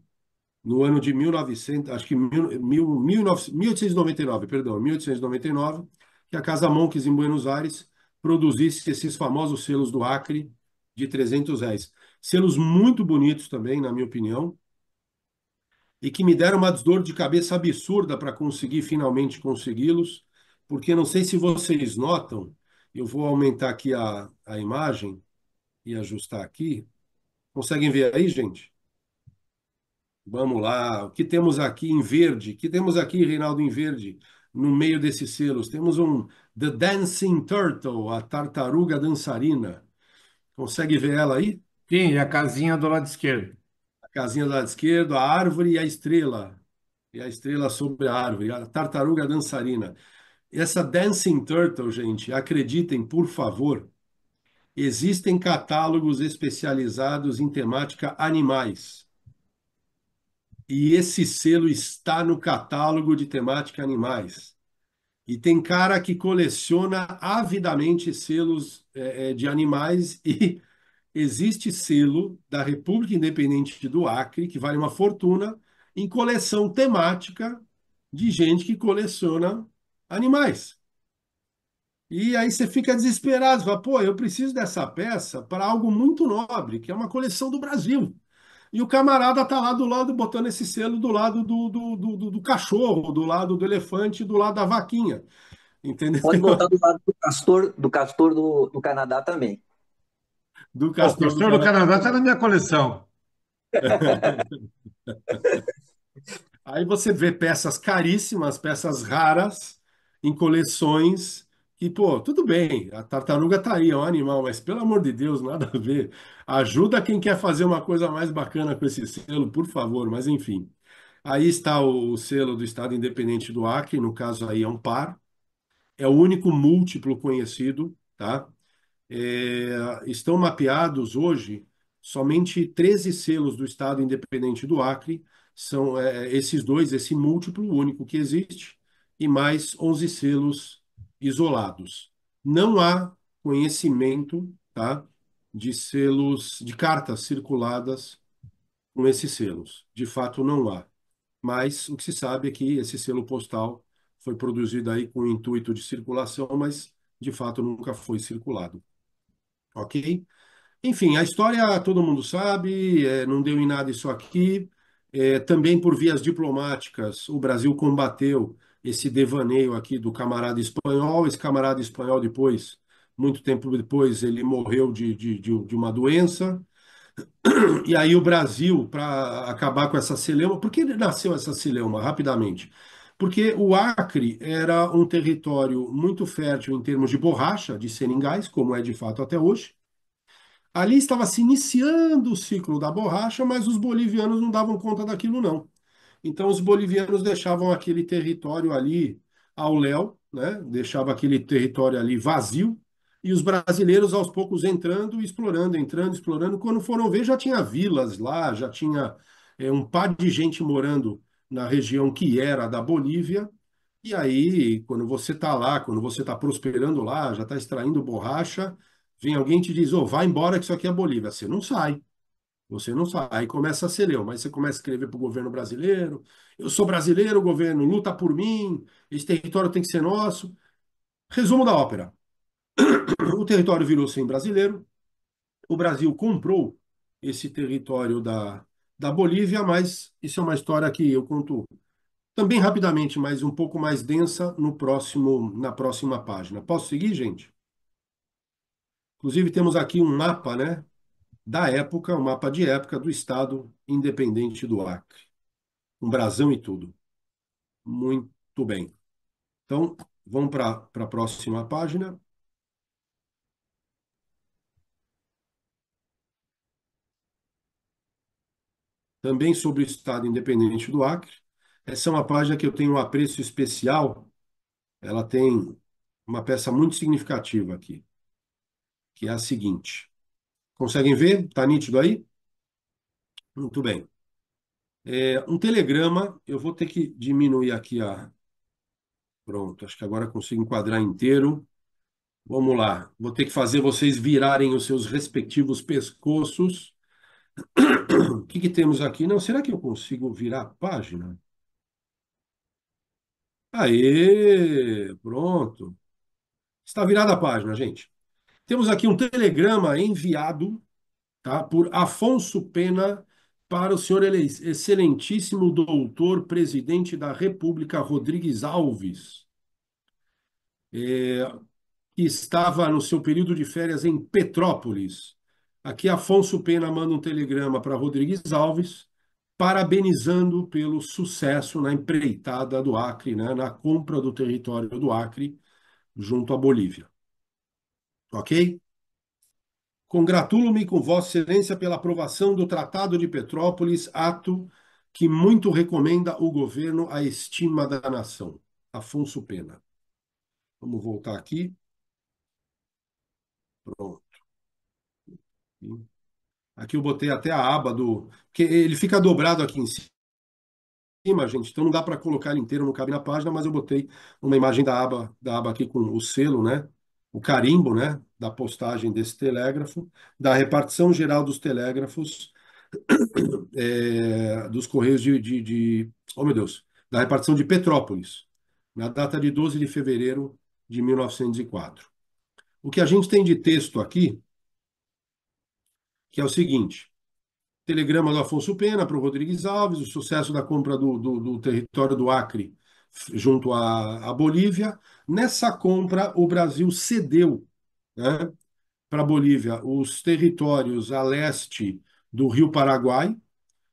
ano de 1900, acho que 1899, perdão, 1899, que a Casa Monques em Buenos Aires produzisse esses famosos selos do Acre de R$ 300. Selos muito bonitos também, na minha opinião, e que me deram uma dor de cabeça absurda para conseguir finalmente consegui-los, porque não sei se vocês notam, eu vou aumentar aqui a imagem e ajustar aqui. Conseguem ver aí, gente? Vamos lá. O que temos aqui em verde? O que temos aqui, Reinaldo, em verde? No meio desses selos, temos um The Dancing Turtle, a tartaruga dançarina. Consegue ver ela aí? Sim, e a casinha do lado esquerdo. A casinha do lado esquerdo, a árvore e a estrela. E a estrela sobre a árvore, a tartaruga dançarina. Essa Dancing Turtle, gente, acreditem, por favor, existem catálogos especializados em temática animais. E esse selo está no catálogo de temática animais. E tem cara que coleciona avidamente selos de animais e existe selo da República Independente do Acre, que vale uma fortuna, em coleção temática de gente que coleciona animais. E aí você fica desesperado, fala, pô, eu preciso dessa peça para algo muito nobre, que é uma coleção do Brasil. E o camarada tá lá do lado, botando esse selo do lado do cachorro, do lado do elefante, do lado da vaquinha. Entendeu? Pode botar do lado do Canadá também. Do Pô, o castor do Castor do Canadá. Canadá está na minha coleção. Aí você vê peças caríssimas, peças raras, em coleções que, pô, tudo bem, a tartaruga tá aí, é um animal, mas pelo amor de Deus, nada a ver. Ajuda quem quer fazer uma coisa mais bacana com esse selo, por favor, mas enfim. Aí está o selo do Estado Independente do Acre, no caso aí é um par, é o único múltiplo conhecido, tá? Estão mapeados hoje somente 13 selos do Estado Independente do Acre, são esses dois, esse múltiplo único que existe, e mais 11 selos isolados. Não há conhecimento, tá, de selos, de cartas circuladas com esses selos. De fato, não há. Mas o que se sabe é que esse selo postal foi produzido aí com o intuito de circulação, mas de fato nunca foi circulado. Ok? Enfim, a história todo mundo sabe, não deu em nada isso aqui. Também por vias diplomáticas, o Brasil combateu esse devaneio aqui do camarada espanhol. Esse camarada espanhol depois, muito tempo depois, ele morreu de uma doença. E aí o Brasil, para acabar com essa celeuma, por que nasceu essa celeuma? Rapidamente. Porque o Acre era um território muito fértil em termos de borracha, de seringais, como é de fato até hoje. Ali estava se iniciando o ciclo da borracha, mas os bolivianos não davam conta daquilo, não. Então, os bolivianos deixavam aquele território ali ao léu, né? Deixava aquele território ali vazio, e os brasileiros, aos poucos, entrando e explorando, entrando, explorando. Quando foram ver, já tinha vilas lá, já tinha um par de gente morando na região que era da Bolívia. E aí, quando você está lá, quando você está prosperando lá, já está extraindo borracha, vem alguém e te diz, ô, vai embora que isso aqui é Bolívia. Você não sai. Você não sai. Aí começa a ser mas você começa a escrever para o governo brasileiro. Eu sou brasileiro, o governo luta por mim, esse território tem que ser nosso. Resumo da ópera. O território virou sem brasileiro. O Brasil comprou esse território da Bolívia, mas isso é uma história que eu conto também rapidamente, mas um pouco mais densa na próxima página. Posso seguir, gente? Inclusive, temos aqui um mapa, né, da época, um mapa de época do Estado Independente do Acre. Um brasão e tudo. Muito bem. Então, vamos para a próxima página. Também sobre o Estado Independente do Acre. Essa é uma página que eu tenho um apreço especial. Ela tem uma peça muito significativa aqui, que é a seguinte. Conseguem ver? Está nítido aí? Muito bem. Um telegrama, eu vou ter que diminuir aqui a. Pronto, acho que agora consigo enquadrar inteiro. Vamos lá. Vou ter que fazer vocês virarem os seus respectivos pescoços. O que que temos aqui? Não, será que eu consigo virar a página? Aê, pronto. Está virada a página, gente. Temos aqui um telegrama enviado, tá, por Afonso Pena para o senhor excelentíssimo doutor presidente da República, Rodrigues Alves, que estava no seu período de férias em Petrópolis. Aqui Afonso Pena manda um telegrama para Rodrigues Alves, parabenizando pelo sucesso na empreitada do Acre, né, na compra do território do Acre junto à Bolívia. Ok? Congratulo-me com Vossa Excelência pela aprovação do Tratado de Petrópolis, ato que muito recomenda o governo à estima da nação. Afonso Pena. Vamos voltar aqui. Pronto. Aqui eu botei até a aba do. Porque ele fica dobrado aqui em cima, gente, então não dá para colocar ele inteiro, não cabe na página, mas eu botei uma imagem da aba aqui com o selo, né? O carimbo, né? Da postagem desse telégrafo, da repartição geral dos telégrafos, dos Correios oh meu Deus, da repartição de Petrópolis, na data de 12 de fevereiro de 1904. O que a gente tem de texto aqui, que é o seguinte. Telegrama do Afonso Pena para o Rodrigues Alves, o sucesso da compra do território do Acre junto à Bolívia. Nessa compra, o Brasil cedeu, né, para a Bolívia os territórios a leste do Rio Paraguai,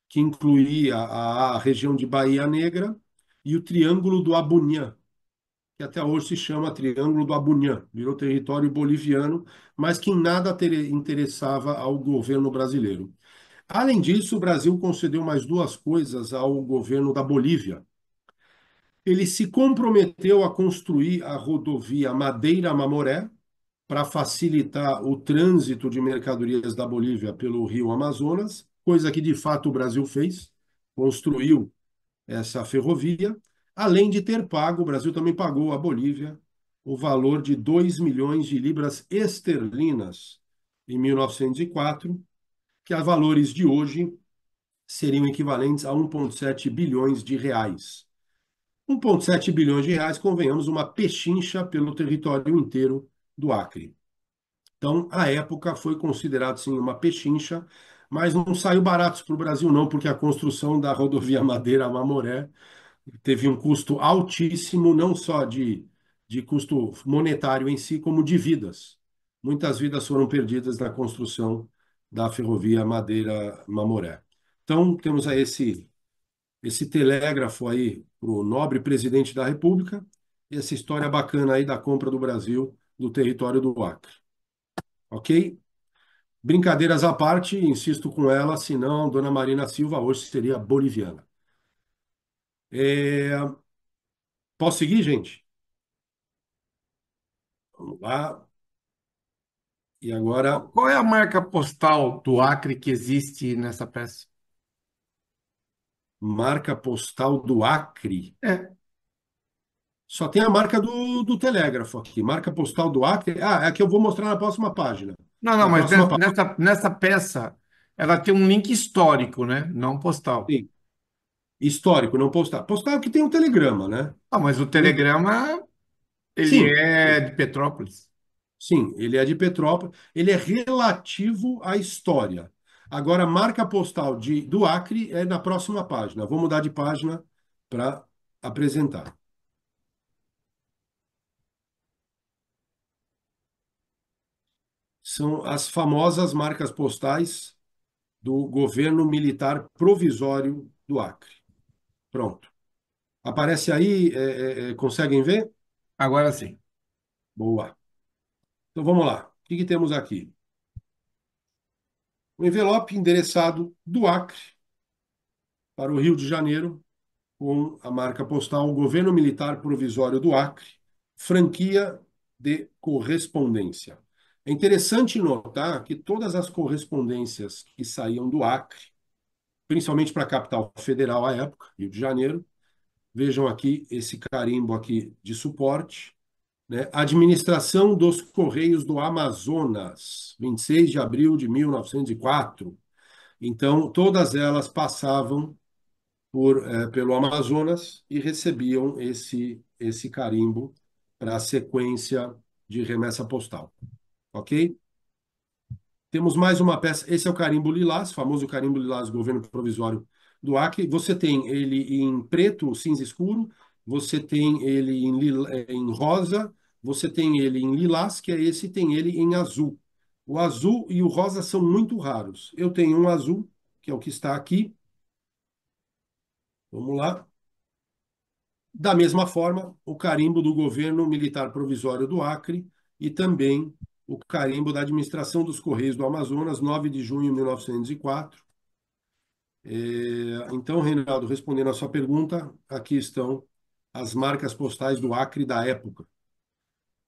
que incluía a região de Bahia Negra, e o Triângulo do Abunhã, que até hoje se chama Triângulo do Abunhã, virou território boliviano, mas que em nada interessava ao governo brasileiro. Além disso, o Brasil concedeu mais duas coisas ao governo da Bolívia. Ele se comprometeu a construir a rodovia Madeira-Mamoré para facilitar o trânsito de mercadorias da Bolívia pelo rio Amazonas, coisa que de fato o Brasil fez, construiu essa ferrovia, além de ter pago, o Brasil também pagou à Bolívia o valor de 2 milhões de libras esterlinas em 1904, que a valores de hoje seriam equivalentes a 1,7 bilhões de reais. 1,7 bilhões de reais, convenhamos, uma pechincha pelo território inteiro do Acre. Então, à época, foi considerado sim uma pechincha, mas não saiu barato para o Brasil, não, porque a construção da rodovia Madeira-Mamoré teve um custo altíssimo, não só de custo monetário em si, como de vidas. Muitas vidas foram perdidas na construção da ferrovia Madeira-Mamoré. Então, temos aí esse telégrafo aí para o nobre presidente da República, e essa história bacana aí da compra do Brasil do território do Acre. Ok? Brincadeiras à parte, insisto com ela, senão Dona Marina Silva hoje seria boliviana. É, posso seguir, gente? Vamos lá. E agora, Qual é a marca postal do Acre que existe nessa peça? marca postal do Acre. É. Só tem a marca do telégrafo aqui. Marca postal do Acre. Ah, é a que eu vou mostrar na próxima página. Não, não, Na mas próxima página. nessa peça ela tem um link histórico, né? Não postal. Sim. Histórico, não postal. Postal é que tem um telegrama, né? Ah, mas o O- telegrama, ele Sim, é de Petrópolis. sim, ele é de Petrópolis. Ele é relativo à história. Agora, a marca postal do Acre é na próxima página. Vou mudar de página para apresentar. São as famosas marcas postais do governo militar provisório do Acre. Pronto. Aparece aí, conseguem ver? Agora sim. Boa. Então vamos lá. O que que temos aqui? Um envelope endereçado do Acre para o Rio de Janeiro, com a marca postal Governo Militar Provisório do Acre, franquia de correspondência. É interessante notar que todas as correspondências que saíam do Acre, principalmente para a capital federal à época, Rio de Janeiro, vejam aqui esse carimbo aqui de suporte, né? Administração dos Correios do Amazonas, 26 de abril de 1904. Então, todas elas passavam pelo Amazonas e recebiam esse carimbo para a sequência de remessa postal. Ok? Temos mais uma peça. Esse é o carimbo lilás, famoso carimbo lilás do governo provisório do Acre. Você tem ele em preto, cinza escuro, você tem ele em rosa, você tem ele em lilás, que é esse, e tem ele em azul. O azul e o rosa são muito raros. Eu tenho um azul, que é o que está aqui. Vamos lá. Da mesma forma, o carimbo do governo militar provisório do Acre e também o carimbo da administração dos Correios do Amazonas, 9 de junho de 1904. Então, Reinaldo, respondendo à sua pergunta, aqui estão as marcas postais do Acre da época,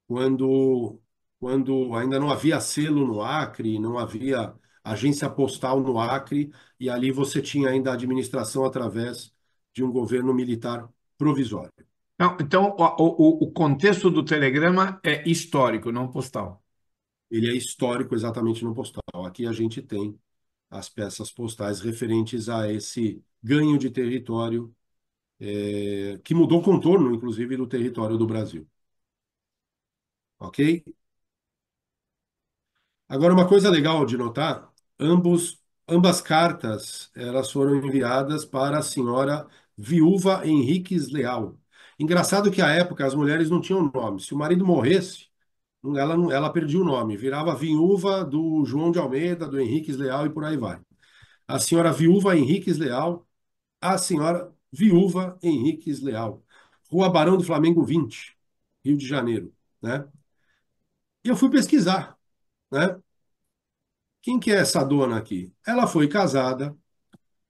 quando, quando ainda não havia selo no Acre, não havia agência postal no Acre, e ali você tinha ainda a administração através de um governo militar provisório. Não, então, o contexto do telegrama é histórico, não postal. Ele é histórico exatamente no postal. Aqui a gente tem as peças postais referentes a esse ganho de território, que mudou o contorno, inclusive, do território do Brasil. Ok? Agora, uma coisa legal de notar, ambas cartas elas foram enviadas para a senhora viúva Henriques Leal. Engraçado que, à época, as mulheres não tinham nome. Se o marido morresse, ela perdia o nome, virava viúva do João de Almeida, do Henriques Leal e por aí vai. A senhora viúva Henriques Leal, a senhora viúva Henriques Leal. Rua Barão do Flamengo 20, Rio de Janeiro, né? E eu fui pesquisar, né? Quem que é essa dona aqui? Ela foi casada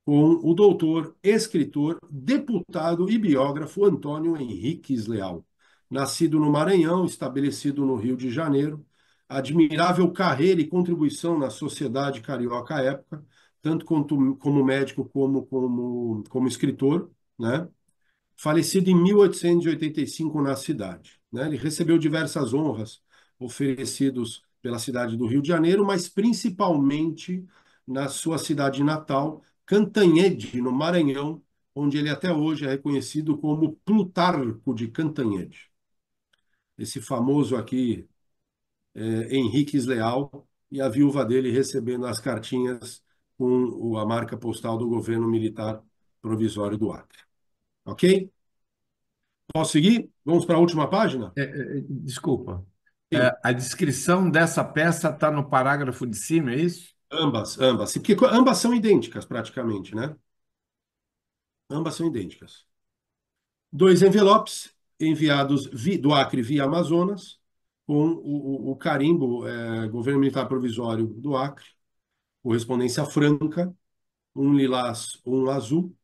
com o doutor, escritor, deputado e biógrafo Antônio Henriques Leal. Nascido no Maranhão, estabelecido no Rio de Janeiro, admirável carreira e contribuição na sociedade carioca à época, tanto como médico como escritor, né? Falecido em 1885 na cidade, né? Ele recebeu diversas honras oferecidos pela cidade do Rio de Janeiro, mas principalmente na sua cidade natal, Cantanhede, no Maranhão, onde ele até hoje é reconhecido como Plutarco de Cantanhede. Esse famoso aqui Henriques Leal, e a viúva dele recebendo as cartinhas com a marca postal do governo militar provisório do Acre. Ok? Posso seguir? Vamos para a última página? Desculpa. Sim, A descrição dessa peça está no parágrafo de cima, é isso? ambas. Porque ambas são idênticas, praticamente, né? Ambas são idênticas. Dois envelopes enviados do Acre via Amazonas, com o carimbo, Governo Militar Provisório do Acre, correspondência franca, um lilás, um azul.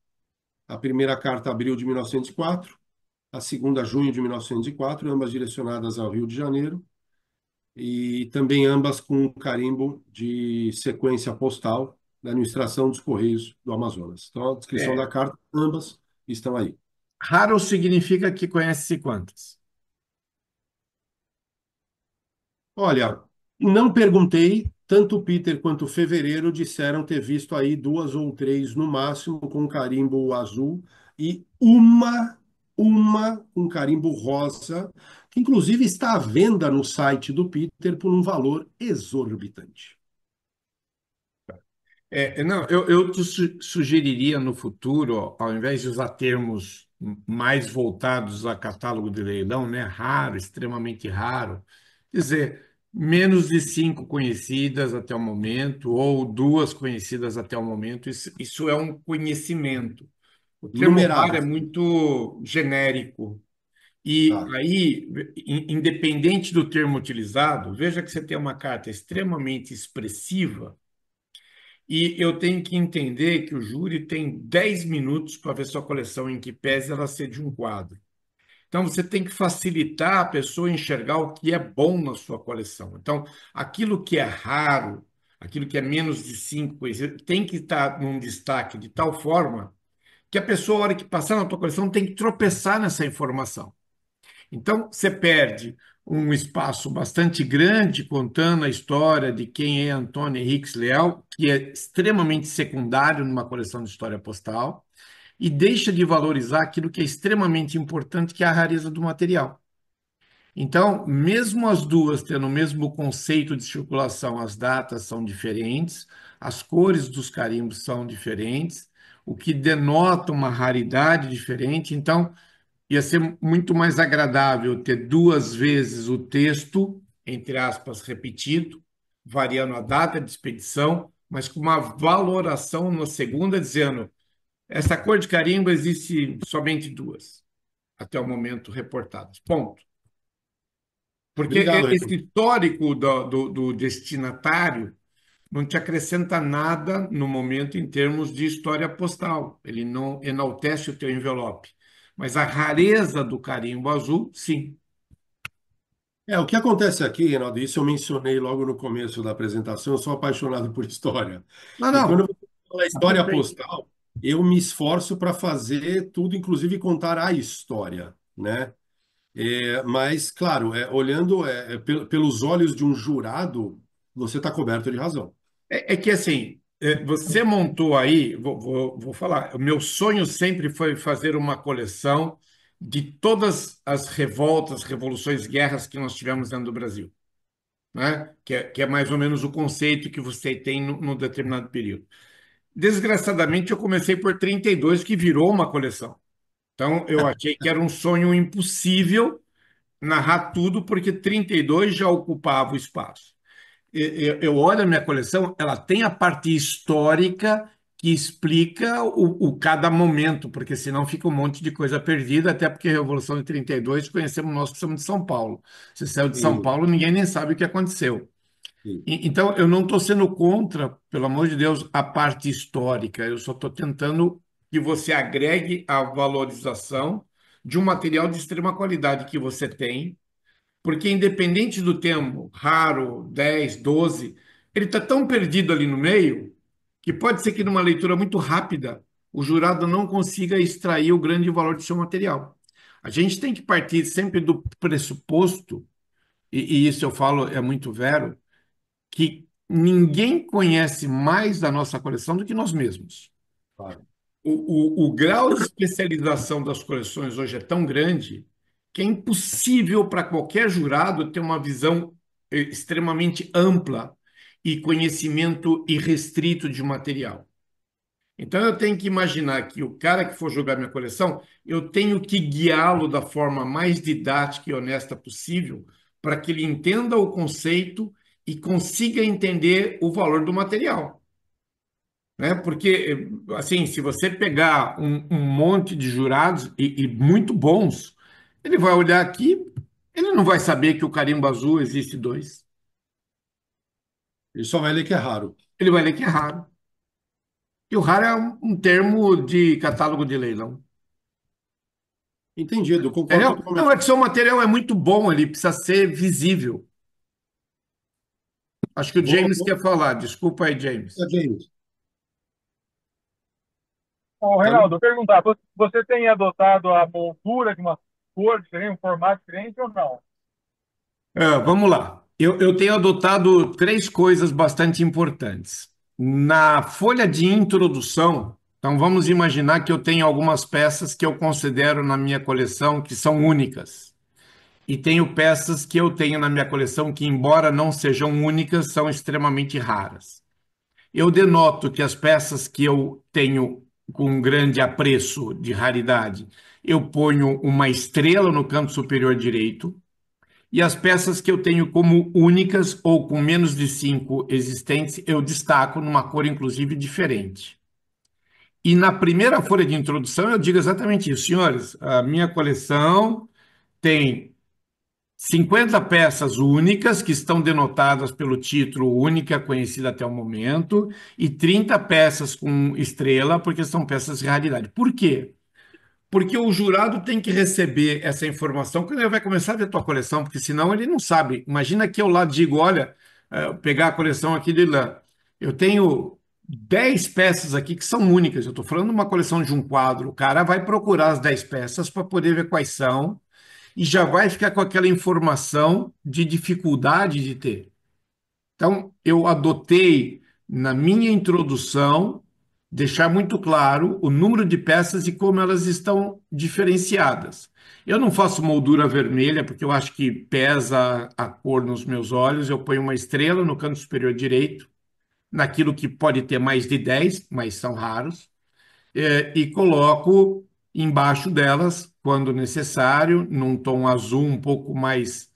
A primeira carta, abril de 1904, a segunda, junho de 1904, ambas direcionadas ao Rio de Janeiro, e também ambas com carimbo de sequência postal da administração dos Correios do Amazonas. Então, a descrição É, da carta, ambas estão aí. raro significa que conhece quantas. Olha, não perguntei, tanto o Peter quanto o Fevereiro disseram ter visto aí duas ou três no máximo com carimbo azul e uma com carimbo rosa, que inclusive está à venda no site do Peter por um valor exorbitante. Não, eu te sugeriria no futuro, ó, ao invés de usar termos mais voltados a catálogo de leilão, né, raro, extremamente raro, dizer menos de 5 conhecidas até o momento, ou 2 conhecidas até o momento, isso é um conhecimento. O termo raro é Numeradas, muito genérico. E tá? aí, independente do termo utilizado, veja que você tem uma carta extremamente expressiva e eu tenho que entender que o júri tem 10 minutos para ver sua coleção, em que pese ela ser de um quadro. Então, você tem que facilitar a pessoa enxergar o que é bom na sua coleção. Então, aquilo que é raro, aquilo que é menos de 5 tem que estar num destaque de tal forma que a pessoa, a hora que passar na tua coleção, tem que tropeçar nessa informação. Então, você perde um espaço bastante grande contando a história de quem é Antônio Henriques Leal, que é extremamente secundário numa coleção de história postal, e deixa de valorizar aquilo que é extremamente importante, que é a rareza do material. Então, mesmo as duas tendo o mesmo conceito de circulação, as datas são diferentes, as cores dos carimbos são diferentes, o que denota uma raridade diferente. Então, ia ser muito mais agradável ter 2 vezes o texto, entre aspas, repetido, variando a data de expedição, mas com uma valoração na segunda, dizendo essa cor de carimbo existe somente 2, até o momento reportadas. Ponto. Porque Obrigado, esse Renan. histórico do destinatário não te acrescenta nada no momento em termos de história postal. Ele não enaltece o teu envelope. Mas a rareza do carimbo azul, sim. O que acontece aqui, Reinaldo, isso eu mencionei logo no começo da apresentação, eu sou apaixonado por história. Não, E quando não, eu falo tá história perfeito. postal, eu me esforço para fazer tudo, inclusive contar a história, né? Mas, claro, olhando pelos olhos de um jurado, você está coberto de razão. É que assim, você montou aí, vou falar, o meu sonho sempre foi fazer uma coleção de todas as revoltas, revoluções, guerras que nós tivemos dentro do Brasil, né? Que é mais ou menos o conceito que você tem no determinado período. Desgraçadamente, eu comecei por 32, que virou uma coleção. Então, eu achei que era um sonho impossível narrar tudo, porque 32 já ocupava o espaço. Eu olho a minha coleção, ela tem a parte histórica que explica cada momento, porque senão fica um monte de coisa perdida, até porque a Revolução de 32 conhecemos nós que somos de São Paulo. Você saiu de São Sim, Paulo, ninguém nem sabe o que aconteceu. sim. Então, eu não estou sendo contra, pelo amor de Deus, a parte histórica, eu só estou tentando que você agregue a valorização de um material de extrema qualidade que você tem, porque independente do tempo, raro, 10, 12, ele está tão perdido ali no meio que pode ser que numa leitura muito rápida o jurado não consiga extrair o grande valor do seu material. A gente tem que partir sempre do pressuposto, e isso eu falo é muito vero, que ninguém conhece mais da nossa coleção do que nós mesmos. Claro. O grau de especialização das coleções hoje é tão grande que é impossível para qualquer jurado ter uma visão extremamente ampla e conhecimento irrestrito de material. Então eu tenho que imaginar que o cara que for jogar minha coleção, eu tenho que guiá-lo da forma mais didática e honesta possível para que ele entenda o conceito e consiga entender o valor do material, né? Porque, assim, se você pegar um monte de jurados e muito bons, ele vai olhar aqui, ele não vai saber que o carimbo azul existe dois. Ele só vai ler que é raro. Ele vai ler que é raro. E o raro é um termo de catálogo de leilão. Entendido, concordo Entendeu? Não, é totalmente. que seu material é muito bom, ele precisa ser visível. Acho que o Vou, James vou, quer falar. Desculpa aí, James. James, Ô, tá Reinaldo, me- eu perguntar, você tem adotado a moldura de uma cor diferente, um formato diferente ou não? Vamos lá. Eu tenho adotado três coisas bastante importantes. Na folha de introdução, então vamos imaginar que eu tenho algumas peças que eu considero na minha coleção que são únicas. E tenho peças que eu tenho na minha coleção que, embora não sejam únicas, são extremamente raras. Eu denoto que as peças que eu tenho com grande apreço de raridade, eu ponho uma estrela no canto superior direito, e as peças que eu tenho como únicas ou com menos de cinco existentes, eu destaco numa cor, inclusive, diferente. E na primeira folha de introdução, eu digo exatamente isso, senhores. A minha coleção tem 50 peças únicas, que estão denotadas pelo título única, conhecida até o momento, e 30 peças com estrela, porque são peças de raridade. Por quê? Porque o jurado tem que receber essa informação quando ele vai começar a ver a tua coleção, porque senão ele não sabe. Imagina que eu lá digo, olha, pegar a coleção aqui de lã. Eu tenho 10 peças aqui que são únicas. Eu estou falando de uma coleção de um quadro. O cara vai procurar as 10 peças para poder ver quais são e já vai ficar com aquela informação de dificuldade de ter. Então, eu adotei na minha introdução deixar muito claro o número de peças e como elas estão diferenciadas. Eu não faço moldura vermelha porque eu acho que pesa a cor nos meus olhos. Eu ponho uma estrela no canto superior direito, naquilo que pode ter mais de 10, mas são raros, e coloco embaixo delas, quando necessário, num tom azul um pouco mais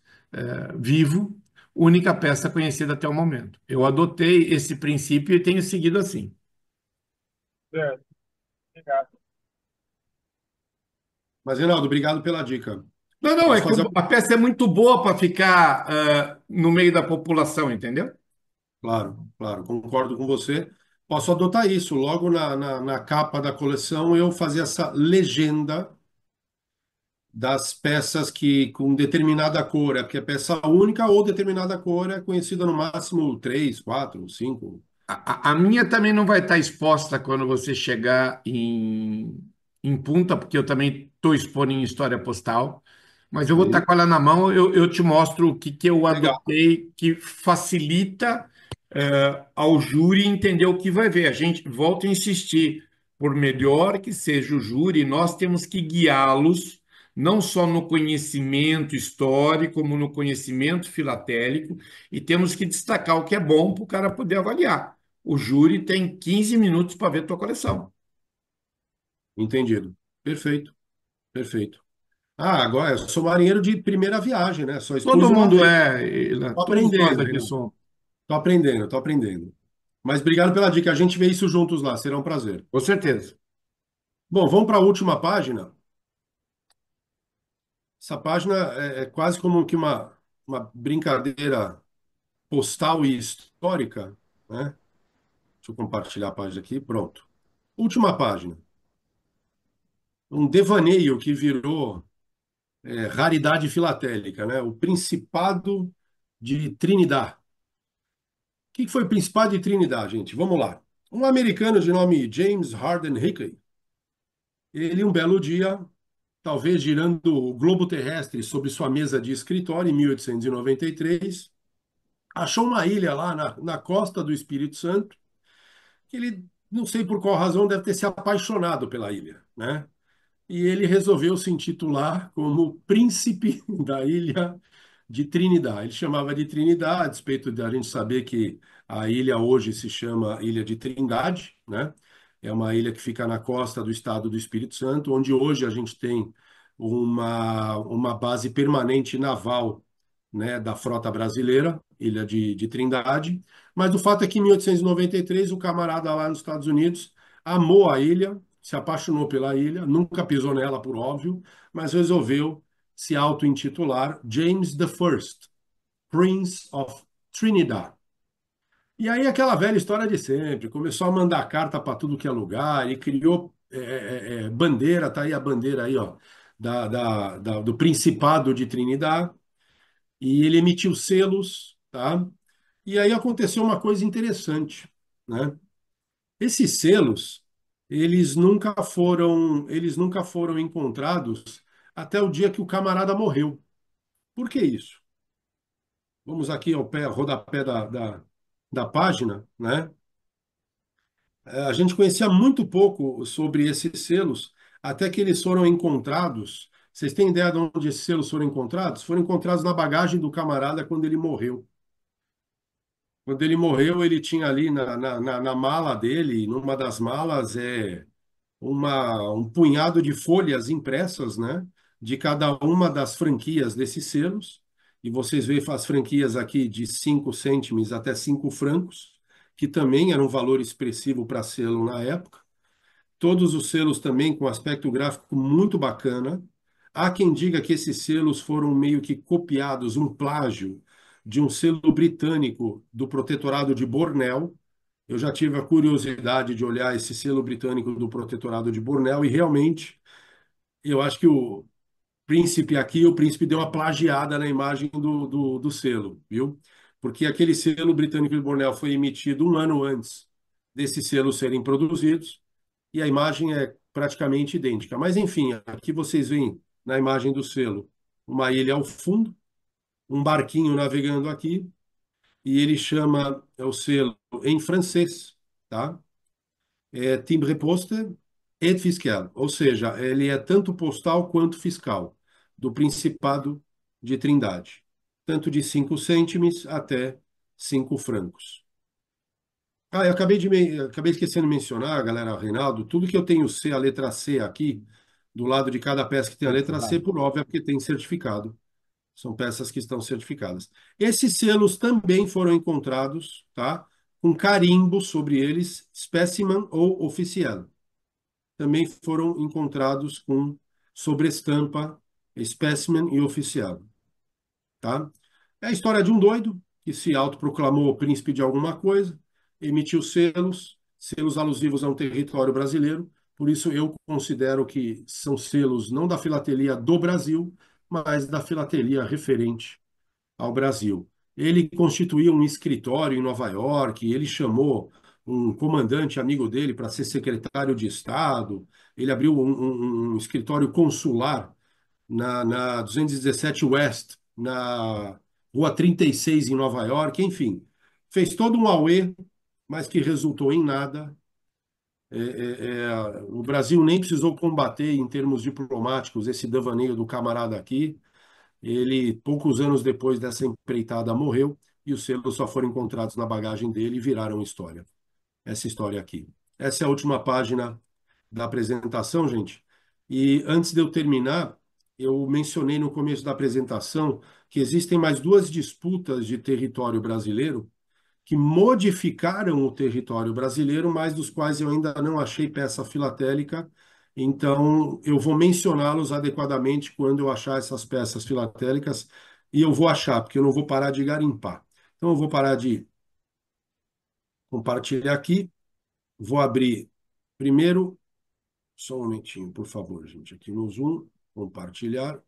vivo, única peça conhecida até o momento. Eu adotei esse princípio e tenho seguido assim. Certo, obrigado. Mas, Reinaldo, obrigado pela dica. Não, não, é Posso que fazer a peça é muito boa para ficar no meio da população, entendeu? Claro, claro, concordo com você. Posso adotar isso. Logo na capa da coleção, eu fazer essa legenda das peças que com determinada cor, que é peça única ou determinada cor é conhecida no máximo três, quatro, cinco. A minha também não vai estar exposta quando você chegar em Punta, porque eu também estou expondo em história postal, mas eu vou estar Sim. com ela na mão, eu te mostro o que, que eu Legal. adotei que facilita ao júri entender o que vai ver. A gente volta a insistir, por melhor que seja o júri, nós temos que guiá-los não só no conhecimento histórico, como no conhecimento filatélico, e temos que destacar o que é bom para o cara poder avaliar. O júri tem 15 minutos para ver tua coleção. Entendido. Perfeito, perfeito. Ah, agora eu sou marinheiro de primeira viagem, né? Só expus Todo uma mundo vez. Tô todos nós aprendendo, aqui Renan. somos. Tô aprendendo, tô aprendendo. Mas obrigado pela dica. A gente vê isso juntos lá. Será um prazer. Com certeza. Bom, vamos para a última página. Essa página é quase como que uma brincadeira postal e histórica, né? Deixa eu compartilhar a página aqui. Pronto. Última página. Um devaneio que virou raridade filatélica, né? O Principado de Trinidad. O que foi o Principado de Trinidad, gente? Vamos lá. Um americano de nome James Harden Hickey, ele um belo dia, talvez girando o globo terrestre sobre sua mesa de escritório em 1893, achou uma ilha lá na costa do Espírito Santo, que ele, não sei por qual razão, deve ter se apaixonado pela ilha, né? E ele resolveu se intitular como Príncipe da Ilha de Trinidad. Ele chamava de Trinidad, a despeito de a gente saber que a ilha hoje se chama Ilha de Trindade, né? É uma ilha que fica na costa do estado do Espírito Santo, onde hoje a gente tem uma base permanente naval, né, da frota brasileira, Ilha de Trindade. Mas o fato é que em 1893 o camarada lá nos Estados Unidos amou a ilha, se apaixonou pela ilha, nunca pisou nela, por óbvio, mas resolveu se auto-intitular James the First, Prince of Trinidad. E aí aquela velha história de sempre, começou a mandar carta para tudo que é lugar e criou bandeira, tá aí a bandeira aí, ó, do Principado de Trinidad, e ele emitiu selos, tá? E aí aconteceu uma coisa interessante, né? Esses selos, eles nunca foram encontrados até o dia que o camarada morreu. Por que isso? Vamos aqui ao pé, rodapé da página, né? A gente conhecia muito pouco sobre esses selos, até que eles foram encontrados. Vocês têm ideia de onde esses selos foram encontrados? Foram encontrados na bagagem do camarada quando ele morreu. Quando ele morreu, ele tinha ali na mala dele, numa das malas, um punhado de folhas impressas, né, de cada uma das franquias desses selos. E vocês veem as franquias aqui de 5 cêntimos até 5 francos, que também era um valor expressivo para selo na época. Todos os selos também com aspecto gráfico muito bacana. Há quem diga que esses selos foram meio que copiados, um plágio de um selo britânico do Protetorado de Bornéu. Eu já tive a curiosidade de olhar esse selo britânico do Protetorado de Bornéu e realmente eu acho que o príncipe deu uma plagiada na imagem do selo, viu? Porque aquele selo britânico de Bornéu foi emitido um ano antes desses selos serem produzidos e a imagem é praticamente idêntica. Mas, enfim, aqui vocês veem na imagem do selo uma ilha ao fundo, um barquinho navegando aqui, e ele chama o selo em francês, tá? É timbre-poste et fiscal, ou seja, ele é tanto postal quanto fiscal, do Principado de Trindade, tanto de 5 cêntimos até 5 francos. Ah, eu acabei esquecendo de mencionar, galera, Reinaldo, tudo que eu tenho C, a letra C aqui, do lado de cada peça que tem a letra C, Certificado. por óbvio, é porque tem certificado. São peças que estão certificadas. Esses selos também foram encontrados, tá? Com carimbo sobre eles, specimen ou oficial. Também foram encontrados com sobrestampa, specimen e oficial, tá? É a história de um doido que se autoproclamou príncipe de alguma coisa, emitiu selos, selos alusivos a um território brasileiro. Por isso eu considero que são selos não da filatelia do Brasil, mas da filatelia referente ao Brasil. Ele constituiu um escritório em Nova York, ele chamou um comandante amigo dele para ser secretário de Estado, ele abriu um escritório consular na 217 West, na Rua 36, em Nova York, enfim. Fez todo um auê, mas que resultou em nada. O Brasil nem precisou combater em termos diplomáticos esse devaneio do camarada aqui. Ele, poucos anos depois dessa empreitada, morreu e os selos só foram encontrados na bagagem dele e viraram história. Essa história aqui. Essa é a última página da apresentação, gente. E antes de eu terminar, eu mencionei no começo da apresentação que existem mais duas disputas de território brasileiro que modificaram o território brasileiro, mas dos quais eu ainda não achei peça filatélica. Então, eu vou mencioná-los adequadamente quando eu achar essas peças filatélicas, e eu vou achar, porque eu não vou parar de garimpar. Então, eu vou parar de compartilhar aqui, vou abrir primeiro, só um momentinho, por favor, gente, aqui no Zoom, compartilhar.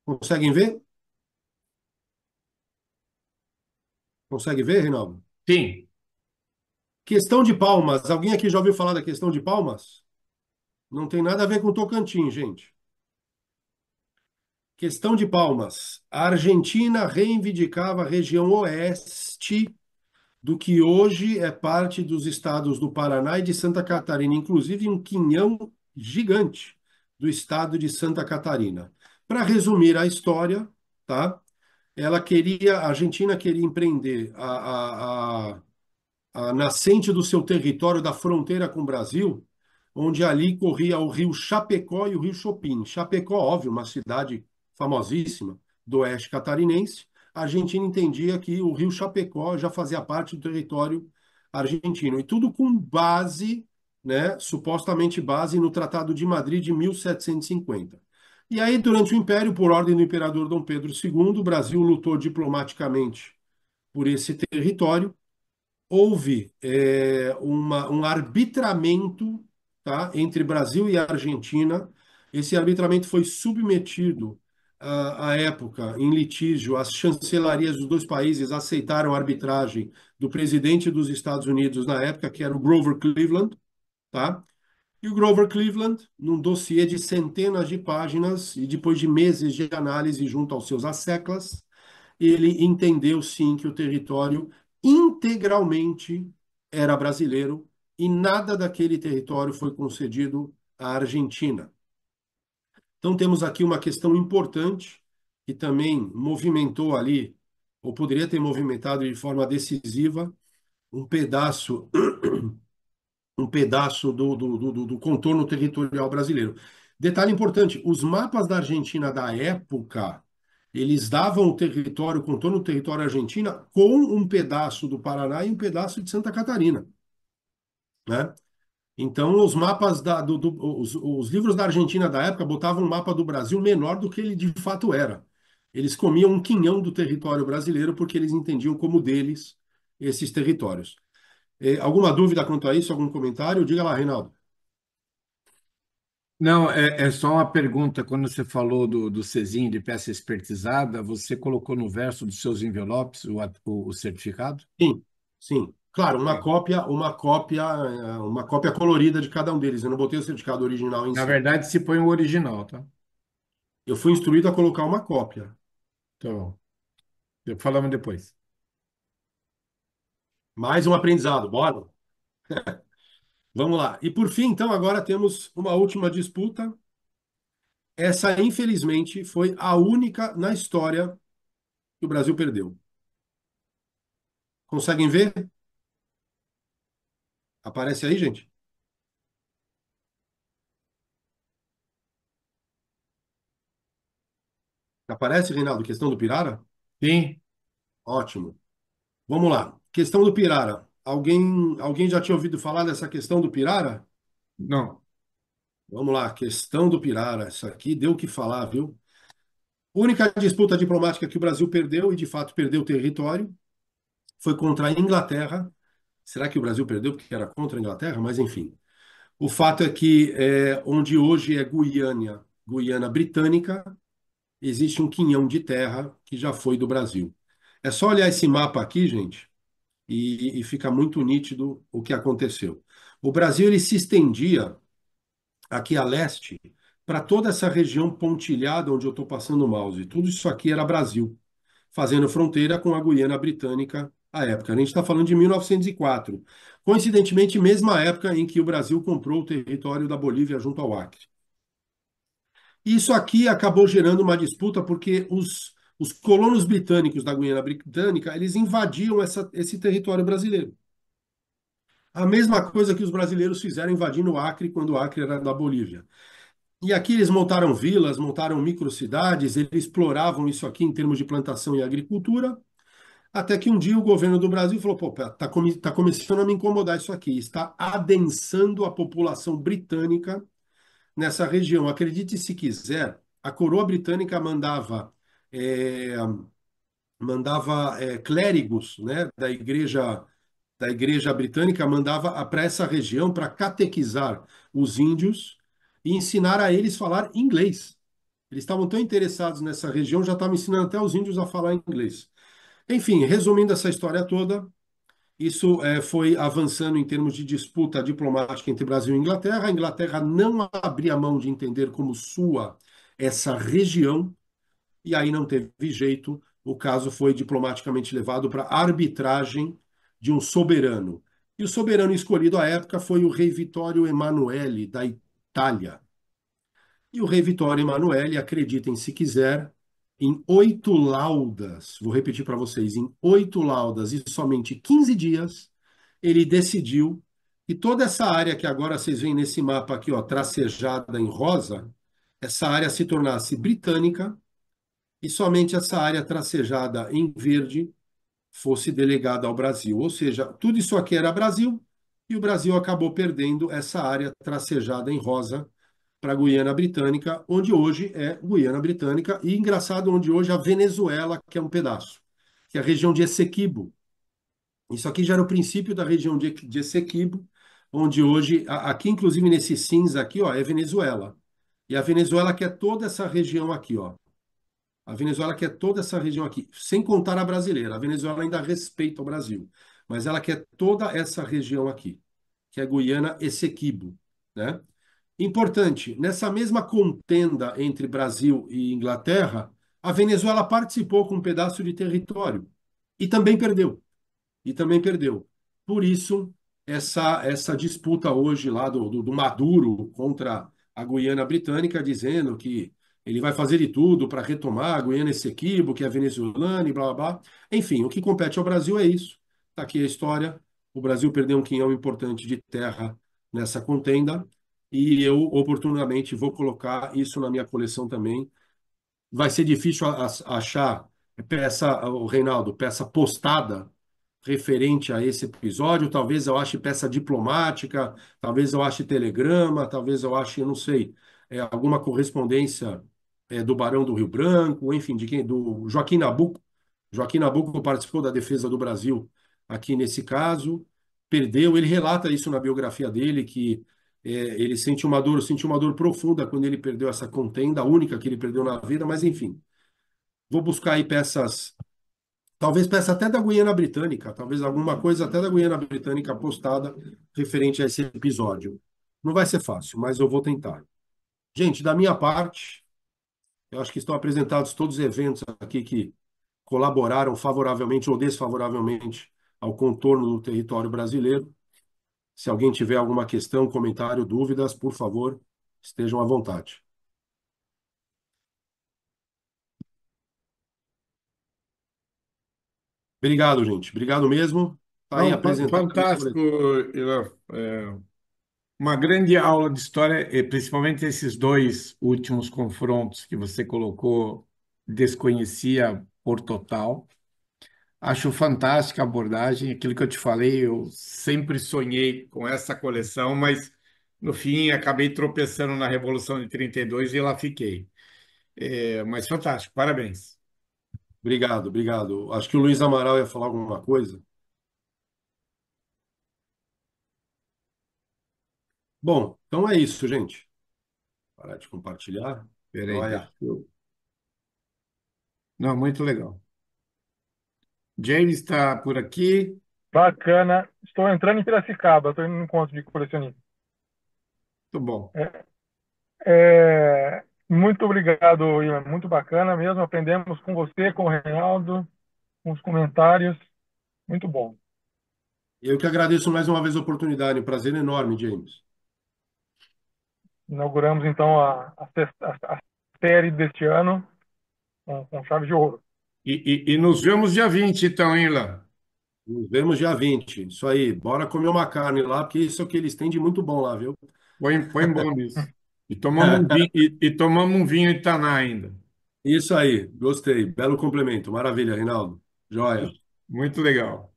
Conseguem ver? Consegue ver, Reinaldo? Sim. Questão de Palmas. Alguém aqui já ouviu falar da questão de Palmas? Não tem nada a ver com Tocantins, gente. Questão de Palmas. A Argentina reivindicava a região oeste do que hoje é parte dos estados do Paraná e de Santa Catarina, inclusive um quinhão gigante do estado de Santa Catarina. Para resumir a história, tá? A Argentina queria empreender a nascente do seu território da fronteira com o Brasil, onde ali corria o rio Chapecó e o rio Chopin. Chapecó, óbvio, uma cidade famosíssima do oeste catarinense. A Argentina entendia que o rio Chapecó já fazia parte do território argentino. E tudo com base, né, supostamente base no Tratado de Madrid de 1750. E aí, durante o Império, por ordem do imperador Dom Pedro II, o Brasil lutou diplomaticamente por esse território. Houve um arbitramento, tá, entre Brasil e Argentina. Esse arbitramento foi submetido à época em litígio. As chancelarias dos dois países aceitaram a arbitragem do presidente dos Estados Unidos na época, que era o Grover Cleveland, tá? E o Grover Cleveland, num dossiê de centenas de páginas e depois de meses de análise junto aos seus asseclas, ele entendeu sim que o território integralmente era brasileiro e nada daquele território foi concedido à Argentina. Então temos aqui uma questão importante que também movimentou ali, ou poderia ter movimentado de forma decisiva, um pedaço do contorno territorial brasileiro. Detalhe importante: os mapas da Argentina da época, eles davam o território, o contorno do território argentina, com um pedaço do Paraná e um pedaço de Santa Catarina, né? Então, os mapas os livros da Argentina da época botavam um mapa do Brasil menor do que ele de fato era. Eles comiam um quinhão do território brasileiro porque eles entendiam como deles esses territórios. Alguma dúvida quanto a isso? Algum comentário? Diga lá, Reinaldo. Não, é só uma pergunta. Quando você falou do Cezinho de peça espertizada, você colocou no verso dos seus envelopes o certificado? Sim, sim. Claro, É. uma cópia colorida de cada um deles. Eu não botei o certificado original em Na si. verdade, se põe o original, tá? Eu fui instruído a colocar uma cópia. Então, falamos depois. Mais um aprendizado, bora? Vamos lá. E por fim, então, agora temos uma última disputa. Essa, infelizmente, foi a única na história que o Brasil perdeu. Conseguem ver? Aparece aí, gente? Aparece, Reinaldo, questão do Pirara? Sim? Ótimo. Vamos lá. Questão do Pirara. Alguém já tinha ouvido falar dessa questão do Pirara? Não. Vamos lá, questão do Pirara. Isso aqui deu o que falar, viu? Única disputa diplomática que o Brasil perdeu, e de fato perdeu território, foi contra a Inglaterra. Será que o Brasil perdeu porque era contra a Inglaterra? Mas enfim. O fato é que onde hoje é Guiana Britânica, existe um quinhão de terra que já foi do Brasil. É só olhar esse mapa aqui, gente, e fica muito nítido o que aconteceu. O Brasil ele se estendia aqui a leste para toda essa região pontilhada onde eu estou passando o mouse. Tudo isso aqui era Brasil, fazendo fronteira com a Guiana Britânica à época. A gente está falando de 1904. Coincidentemente, mesma época em que o Brasil comprou o território da Bolívia junto ao Acre. Isso aqui acabou gerando uma disputa porque os colonos britânicos da Guiana Britânica, eles invadiam esse território brasileiro. A mesma coisa que os brasileiros fizeram invadindo o Acre quando o Acre era da Bolívia. E aqui eles montaram vilas, montaram microcidades, eles exploravam isso aqui em termos de plantação e agricultura, até que um dia o governo do Brasil falou, pô, tá começando a me incomodar isso aqui, está adensando a população britânica nessa região. Acredite se quiser, a coroa britânica é, mandava clérigos, né, da igreja britânica, mandava para essa região para catequizar os índios e ensinar a eles falar inglês. Eles estavam tão interessados nessa região, já estavam ensinando até os índios a falar inglês. Enfim, resumindo essa história toda, isso foi avançando em termos de disputa diplomática entre Brasil e Inglaterra. A Inglaterra não abria mão de entender como sua essa região, e aí não teve jeito. O caso foi diplomaticamente levado para arbitragem de um soberano. E o soberano escolhido à época foi o rei Vittorio Emanuele, da Itália. E o rei Vittorio Emanuele, acreditem se quiser, em 8 laudas, vou repetir para vocês, em 8 laudas e somente 15 dias, ele decidiu que toda essa área que agora vocês veem nesse mapa aqui, ó, tracejada em rosa, essa área se tornasse britânica e somente essa área tracejada em verde fosse delegada ao Brasil. Ou seja, tudo isso aqui era Brasil e o Brasil acabou perdendo essa área tracejada em rosa para a Guiana Britânica, onde hoje é Guiana Britânica, e engraçado, onde hoje a Venezuela, que é um pedaço, que é a região de Essequibo. Isso aqui já era o princípio da região de Essequibo, onde hoje, aqui inclusive nesse cinza aqui, ó, é Venezuela. E a Venezuela quer toda essa região aqui, ó. A Venezuela quer toda essa região aqui, sem contar a brasileira. A Venezuela ainda respeita o Brasil, mas ela quer toda essa região aqui, que é Guiana Essequibo, né? Importante, nessa mesma contenda entre Brasil e Inglaterra, a Venezuela participou com um pedaço de território e também perdeu. E também perdeu. Por isso, essa disputa hoje lá do Maduro contra a Guiana Britânica, dizendo que ele vai fazer de tudo para retomar a Guiana Essequibo, que é venezuelana e blá blá blá. Enfim, o que compete ao Brasil é isso. Está aqui a história. O Brasil perdeu um quinhão importante de terra nessa contenda e eu, oportunamente, vou colocar isso na minha coleção também. Vai ser difícil achar peça, o Reinaldo, peça postada referente a esse episódio. Talvez eu ache peça diplomática, talvez eu ache telegrama, talvez eu ache, eu não sei, alguma correspondência do Barão do Rio Branco, enfim, de quem, do Joaquim Nabuco. Joaquim Nabuco participou da defesa do Brasil aqui nesse caso, perdeu. Ele relata isso na biografia dele, que ele sentiu uma dor profunda quando ele perdeu essa contenda, a única que ele perdeu na vida, mas enfim. Vou buscar aí peças, talvez peça até da Guiana Britânica, talvez alguma coisa até da Guiana Britânica postada referente a esse episódio. Não vai ser fácil, mas eu vou tentar. Gente, da minha parte, eu acho que estão apresentados todos os eventos aqui que colaboraram favoravelmente ou desfavoravelmente ao contorno do território brasileiro. Se alguém tiver alguma questão, comentário, dúvidas, por favor, estejam à vontade. Obrigado, gente. Obrigado mesmo. Está aí Não, apresentado a minha fantástico, coleção. Ilan. Uma grande aula de história, e principalmente esses dois últimos confrontos que você colocou, desconhecia por total. Acho fantástica a abordagem, aquilo que eu te falei, eu sempre sonhei com essa coleção, mas no fim acabei tropeçando na Revolução de 32 e lá fiquei. Mas fantástico, parabéns. Obrigado, obrigado. Acho que o Luiz Amaral ia falar alguma coisa. Bom, então é isso, gente. Parar de compartilhar. Peraí, deixa Joia. eu... Não, muito legal. James está por aqui. Bacana. Estou entrando em Piracicaba, estou indo no encontro de colecionista. Muito bom. Muito obrigado, Ilan. Muito bacana mesmo. Aprendemos com você, com o Reinaldo, com os comentários. Muito bom. Eu que agradeço mais uma vez a oportunidade. Um prazer enorme, James. Inauguramos então a série deste ano com chave de ouro. E nos vemos dia 20, então, hein, Ilan? Nos vemos dia 20. Isso aí. Bora comer uma carne lá, porque isso é o que eles têm de muito bom lá, viu? Põe bom nisso. E tomamos um vinho Itaná ainda. Isso aí. Gostei. Belo complemento. Maravilha, Reinaldo. Joia. Muito legal.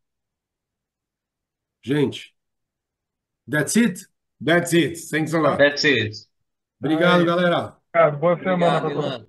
Gente, that's it. That's it. Thanks a lot. That's it. Obrigado, Aí, galera. boa semana Obrigado, para todos. Ilan.